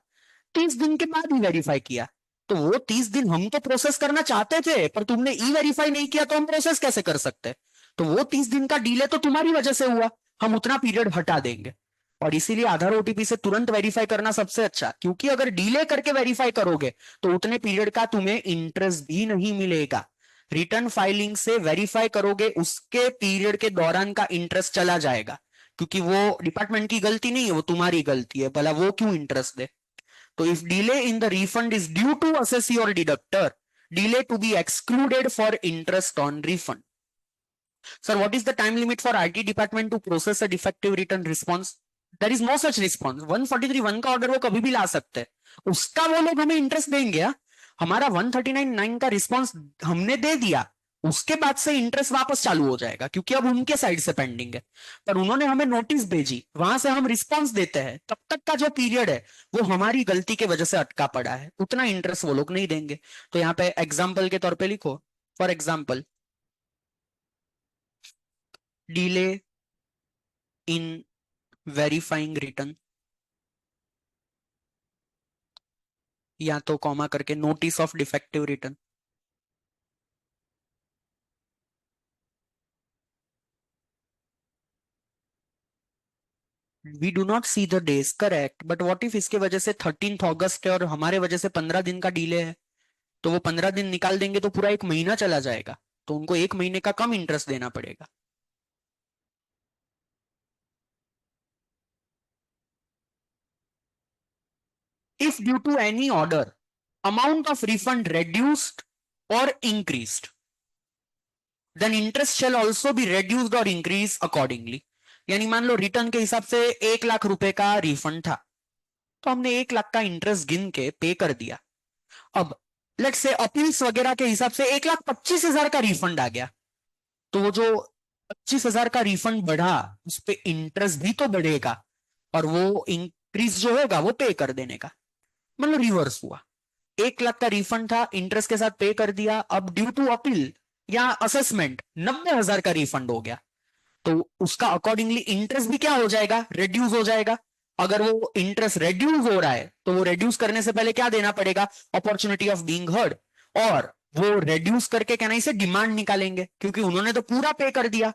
S1: 30 दिन के बाद ई वेरीफाई किया, तो वो 30 दिन हम तो प्रोसेस करना चाहते थे, पर तुमने ई वेरीफाई नहीं किया तो हम प्रोसेस कैसे कर सकते? तो वो 30 दिन का डिले तो तुम्हारी वजह से हुआ, हम उतना पीरियड हटा देंगे। और इसीलिए आधार ओटीपी से तुरंत वेरीफाई करना सबसे अच्छा, क्योंकि अगर डिले करके वेरीफाई करोगे तो उतने पीरियड का तुम्हें इंटरेस्ट भी नहीं मिलेगा। रिटर्न फाइलिंग से वेरीफाई करोगे, उसके पीरियड के दौरान का इंटरेस्ट चला जाएगा, क्योंकि वो डिपार्टमेंट की गलती नहीं है, वो तुम्हारी गलती है, भला वो क्यों इंटरेस्ट दे। तो if delay in the refund is due to assessee or deductor, delay to be excluded for interest on refund. Sir, what is the time limit for IT department to process a defective return response? There is no such response. 143(1) का order वो कभी भी ला सकते हैं, उसका वो लोग हमें इंटरेस्ट देंगे। हमारा 139(9) का रिस्पॉन्स हमने दे दिया, उसके बाद से इंटरेस्ट वापस चालू हो जाएगा, क्योंकि अब उनके साइड से पेंडिंग है। पर उन्होंने हमें नोटिस भेजी, वहां से हम रिस्पॉन्स देते हैं, तब तक का जो पीरियड है वो हमारी गलती के वजह से अटका पड़ा है, उतना इंटरेस्ट वो लोग नहीं देंगे। तो यहाँ पे एग्जाम्पल के तौर पे लिखो, for example delay in verifying return, या तो कॉमा करके notice of defective return, we do not see the days, correct, but what if इसके वजह से 13th अगस्त है और हमारे वजह से 15 दिन का डिले है, तो वो 15 दिन निकाल देंगे तो पूरा एक महीना चला जाएगा, तो उनको एक महीने का कम इंटरेस्ट देना पड़ेगा। If due to any order amount of refund reduced और increased, then interest shall also be reduced or increased accordingly। यानी मान लो रिटर्न के हिसाब से 1 लाख रुपए का रिफंड था, तो हमने 1 लाख का इंटरेस्ट गिन के पे कर दिया। अब लेट्स से अपील्स वगैरह के हिसाब से 1,25,000 का रिफंड आ गया, तो वो जो 25,000 का रिफंड बढ़ा उस पे इंटरेस्ट भी तो बढ़ेगा, और वो इंक्रीज जो होगा वो पे कर देने का, मतलब रिवर्स हुआ। 1 लाख का रिफंड था, इंटरेस्ट के साथ पे कर दिया, अब ड्यू टू अपील या असेसमेंट 90,000 का रिफंड हो गया, तो उसका अकॉर्डिंगली इंटरेस्ट भी क्या हो जाएगा, रिड्यूस हो जाएगा। अगर वो इंटरेस्ट रिड्यूस हो रहा है तो वो रिड्यूस करने से पहले क्या देना पड़ेगा, अपॉर्चुनिटी ऑफ बीइंग हर्ड, और वो रिड्यूस करके क्या नहीं से डिमांड निकालेंगे, क्योंकि उन्होंने तो पूरा पे कर दिया,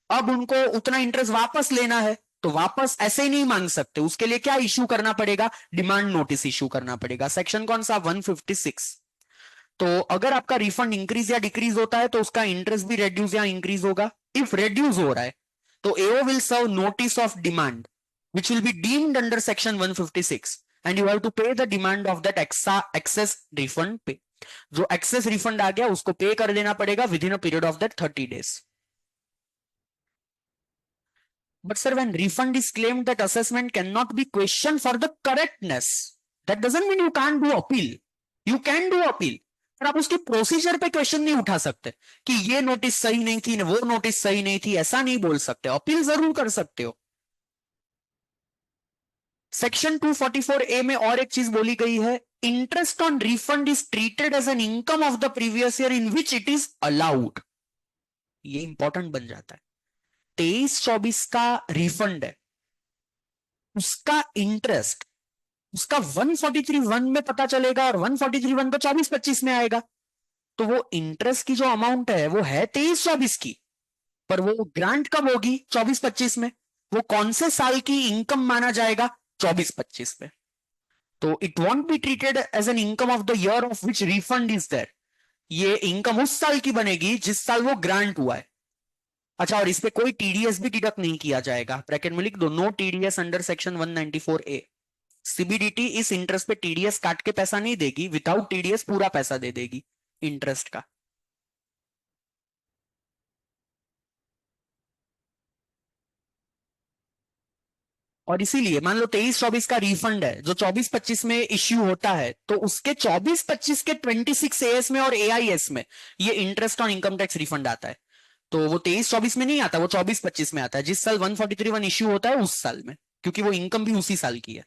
S1: अब उनको उतना इंटरेस्ट वापस लेना है, तो वापस ऐसे ही नहीं मांग सकते, उसके लिए क्या इश्यू करना पड़ेगा, डिमांड नोटिस इश्यू करना पड़ेगा। सेक्शन कौन सा, 156। तो अगर आपका रिफंड इंक्रीज या डिक्रीज होता है तो उसका इंटरेस्ट भी रेड्यूस या इंक्रीज होगा। इफ रेड्यूस हो रहा है तो AO will serve notice of demand which will be deemed under section 156 and you have to pay the demand of that excess refund pay। जो excess refund आ गया उसको पे कर देना पड़ेगा within a period of that 30 days। But sir, when refund is claimed, that assessment cannot be questioned for the correctness। That doesn't mean you can't do appeal, you can do appeal, पर आप उसके procedure पे question नहीं उठा सकते कि ये notice सही नहीं थी, वो नोटिस सही नहीं थी, ऐसा नहीं बोल सकते, अपील जरूर कर सकते हो। सेक्शन 244A में और एक चीज बोली गई है, interest on refund is treated as an income of the previous year in which it is allowed. ये इंपॉर्टेंट बन जाता है। 23-24 का रिफंड है, उसका इंटरेस्ट उसका 143(1) में पता चलेगा और 143(1) तो 24-25 में आएगा, तो वो इंटरेस्ट की जो अमाउंट है वो है 23-24 की, पर वो ग्रांट कब होगी, 24-25 में। वो कौन से साल की इनकम माना जाएगा, 24-25 में। तो it won't be treated as an income of the year of which refund is there. ये इनकम उस साल की बनेगी जिस साल वो ग्रांट हुआ है। अच्छा, और इस पे कोई टीडीएस भी डिडक्ट नहीं किया जाएगा, ब्रैकेट में लिख दो, no TDS under section 194A। CBDT इस इंटरेस्ट पे टीडीएस काट के पैसा नहीं देगी, विदाउट टीडीएस पूरा पैसा दे देगी इंटरेस्ट का। और इसीलिए मान लो 23-24 का रिफंड है जो 24-25 में इश्यू होता है, तो उसके 24-25 के 26AS में और एआईएस में ये interest on income tax refund आता है। तो वो 23-24 में नहीं आता, वो 24-25 में आता है, जिस साल 143(1) इश्यू होता है उस साल में, क्योंकि वो इनकम भी उसी साल की है।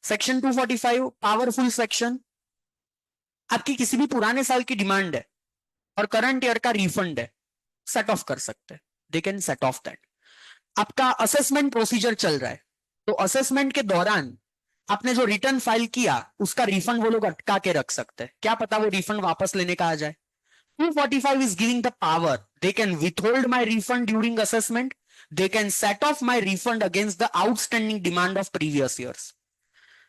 S1: Section 245 powerful section. आपकी किसी भी पुराने साल की डिमांड है और करंट ईयर का रिफंड है, सेट ऑफ कर सकते हैं, they can set of that. आपका असेसमेंट प्रोसीजर चल रहा है, तो असेसमेंट के दौरान आपने जो रिटर्न फाइल किया उसका रिफंड वो लोग अटका के रख सकते हैं, क्या पता वो रिफंड वापस लेने का आ जाए। 245 is giving the power, they can withhold my refund during assessment, they can set off my refund against the outstanding demand of previous years।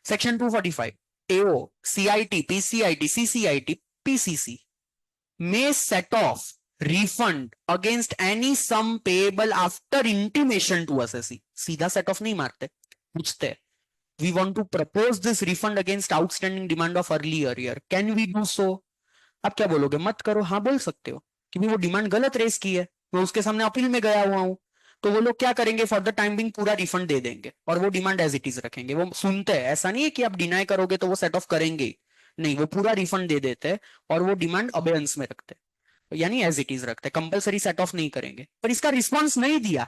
S1: section 245 AO CIT PCIT CCIT PCC may set off refund against any sum payable after intimation to assessee। सीधा set off नहीं मारते, पूछते हैं we want to propose this refund against outstanding demand of earlier year, can we do so। आप क्या बोलोगे, मत करो, हाँ बोल सकते हो, क्योंकि वो डिमांड गलत रेस की है, मैं उसके सामने अपील में गया हुआ हूं, तो वो लोग क्या करेंगे, फॉर द टाइम बिंग पूरा रिफंड दे देंगे और वो डिमांड एज इट इज रखेंगे। वो सुनते हैं, ऐसा नहीं है कि आप डिनाई करोगे तो वो सेट ऑफ करेंगे, नहीं, वो पूरा रिफंड दे देते हैं और वो डिमांड अबेयंस में रखते हैं, यानी एज इट इज रखते हैं, कंपलसरी सेट ऑफ नहीं करेंगे। पर इसका रिस्पॉन्स नहीं दिया,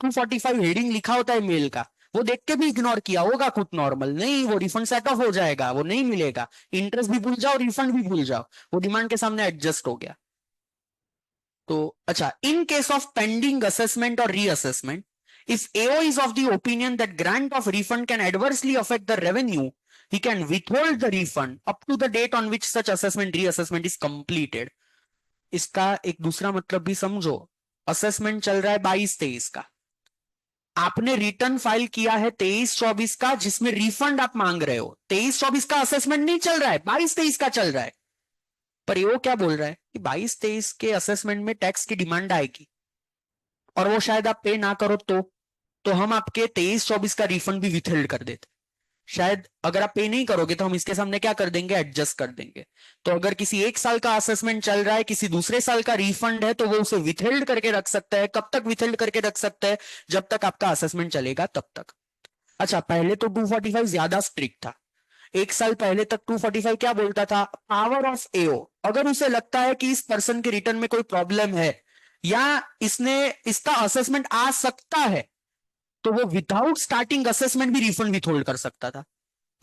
S1: 245 हेडिंग लिखा होता है मेल का, वो देख के भी इग्नोर किया होगा खुद नॉर्मल, नहीं वो रिफंड सेट ऑफ हो जाएगा, वो नहीं मिलेगा, इंटरेस्ट भी भूल जाओ, रिफंड भी भूल जाओ, वो डिमांड के सामने एडजस्ट हो गया। तो अच्छा, in case of pending assessment और reassessment, if AO is of the opinion that grant of refund can adversely affect the revenue, he can withhold the refund up to the date on which such assessment reassessment is completed। इसका एक दूसरा मतलब भी समझो, assessment चल रहा है 22-23 का, आपने रिटर्न फाइल किया है 23-24 का, जिसमें रिफंड आप मांग रहे हो। 23-24 का असेसमेंट नहीं चल रहा है, 22-23 का चल रहा है। पर ये वो क्या बोल रहा है कि 22-23 के असेसमेंट में टैक्स की डिमांड आएगी और वो शायद आप पे ना करो तो हम आपके 23-24 का रिफंड भी विथहेल्ड कर देते। शायद अगर आप पे नहीं करोगे तो हम इसके सामने क्या कर देंगे, एडजस्ट कर देंगे। तो अगर किसी एक साल का असेसमेंट चल रहा है, किसी दूसरे साल का रिफंड है, तो वो उसे विथहेल्ड करके रख सकता है। कब तक विथहेल्ड करके रख सकता है? जब तक आपका असेसमेंट चलेगा तब तक। अच्छा, पहले तो 245 ज्यादा स्ट्रिक्ट था। एक साल पहले तक 245 क्या बोलता था, पावर ऑफ एओ। अगर उसे लगता है कि इस पर्सन के रिटर्न में कोई प्रॉब्लम है या इसने इसका असेसमेंट आ सकता है, तो वो विदाउट स्टार्टिंग असेसमेंट भी रिफंड विथहोल्ड कर सकता था।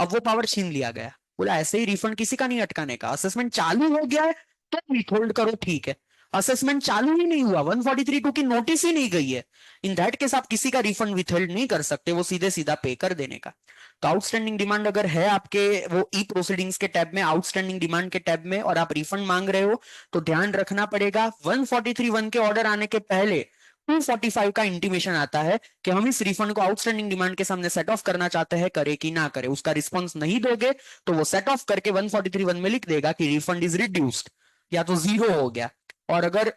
S1: अब वो पावर छीन लिया गया। बोला ऐसे ही रिफंड किसी का नहीं अटकाने का। असेसमेंट चालू हो गया है तो विथहोल्ड करो, ठीक है। असेसमेंट चालू ही नहीं हुआ, 143(2) की नोटिस ही नहीं गई है, इन दैट केस आप किसी का रिफंड विथहोल्ड नहीं कर सकते, वो सीधे सीधा पे कर देने का। तो आउटस्टैंडिंग डिमांड अगर है आपके वो ई प्रोसीडिंग्स के टैब में, आउटस्टैंडिंग डिमांड के टैब में, और आप रिफंड मांग रहे हो, तो ध्यान रखना पड़ेगा 143(1) के ऑर्डर आने के पहले 245 का इंटीमेशन आता है कि हम इस रिफंड को आउटस्टैंडिंग डिमांड के सामने सेट ऑफ करना चाहते हैं, करे कि ना करे। उसका रिस्पॉन्स नहीं दोगे तो वो सेट ऑफ करके 143(1) में लिख देगा कि रिफंड इज रिड्यूस्ड, या तो जीरो हो गया। और अगर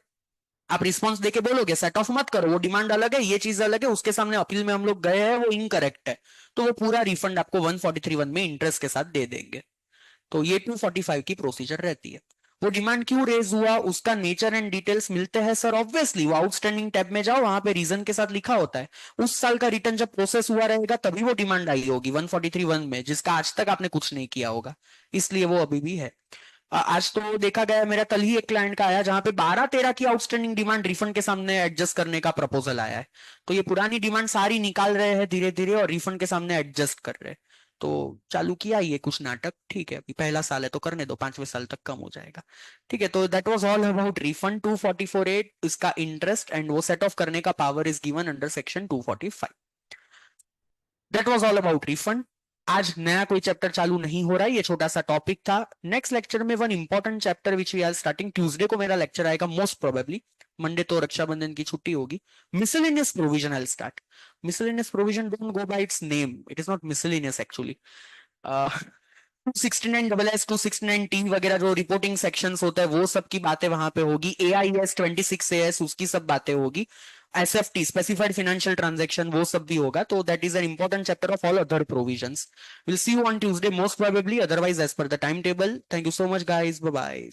S1: आप रिस्पॉन्स देके बोलोगे सेट ऑफ मत करो, वो डिमांड अलग है, ये चीज अलग है, उसके सामने अपील में हम लोग गए हैं, वो इनकरेक्ट है, तो वो पूरा रिफंड आपको 143(1) में इंटरेस्ट के साथ दे देंगे। तो ये 245 की प्रोसीजर रहती है। वो डिमांड क्यों रेज हुआ, उसका नेचर एंड डिटेल्स मिलते हैं सर, ऑब्वियसली वो आउटस्टैंडिंग टैब में जाओ, वहां पे रीजन के साथ लिखा होता है। उस साल का रिटर्न जब प्रोसेस हुआ रहेगा तभी वो डिमांड आई होगी 143(1) में, जिसका आज तक आपने कुछ नहीं किया होगा, इसलिए वो अभी भी है। आज तो देखा गया, मेरा कल ही एक क्लाइंट का आया जहां पे 12-13 की आउटस्टैंडिंग डिमांड रिफंड के सामने एडजस्ट करने का प्रपोजल आया है। तो ये पुरानी डिमांड सारी निकाल रहे हैं धीरे धीरे और रिफंड के सामने एडजस्ट कर रहे हैं। तो चालू किया ये कुछ नाटक, ठीक है, अभी पहला साल है तो करने दो, 5वें साल तक कम हो जाएगा। ठीक है, तो that was all about refund 244(8), इसका इंटरेस्ट एंड वो सेट ऑफ करने का power is given under section 245। That was all about refund. आज नया कोई चैप्टर चालू नहीं हो रहा है, ये छोटा सा टॉपिक था। नेक्स्ट लेक्चर में one important chapter which we are starting, Tuesday को मेरा लेक्चर आएगा मोस्ट प्रोबेबली, मंडे तो रक्षाबंधन की छुट्टी होगी। Miscellaneous provision I start. Miscellaneous provision don't go bye it's name, it is not miscellaneous actually. 269 269 वगैरह जो रिपोर्टिंग सेक्शंस होता है वो सब की बातें वहां पे होगी। AIS 26AS उसकी सब बातें होगी। SFT स्पेसिफाइड फाइनेंशियल ट्रांजैक्शन वो सब भी होगा। तो that is an important chapter of all other provisions. Will see you on Tuesday most probably, otherwise as per the time table. Thank you so much guys, bye bye.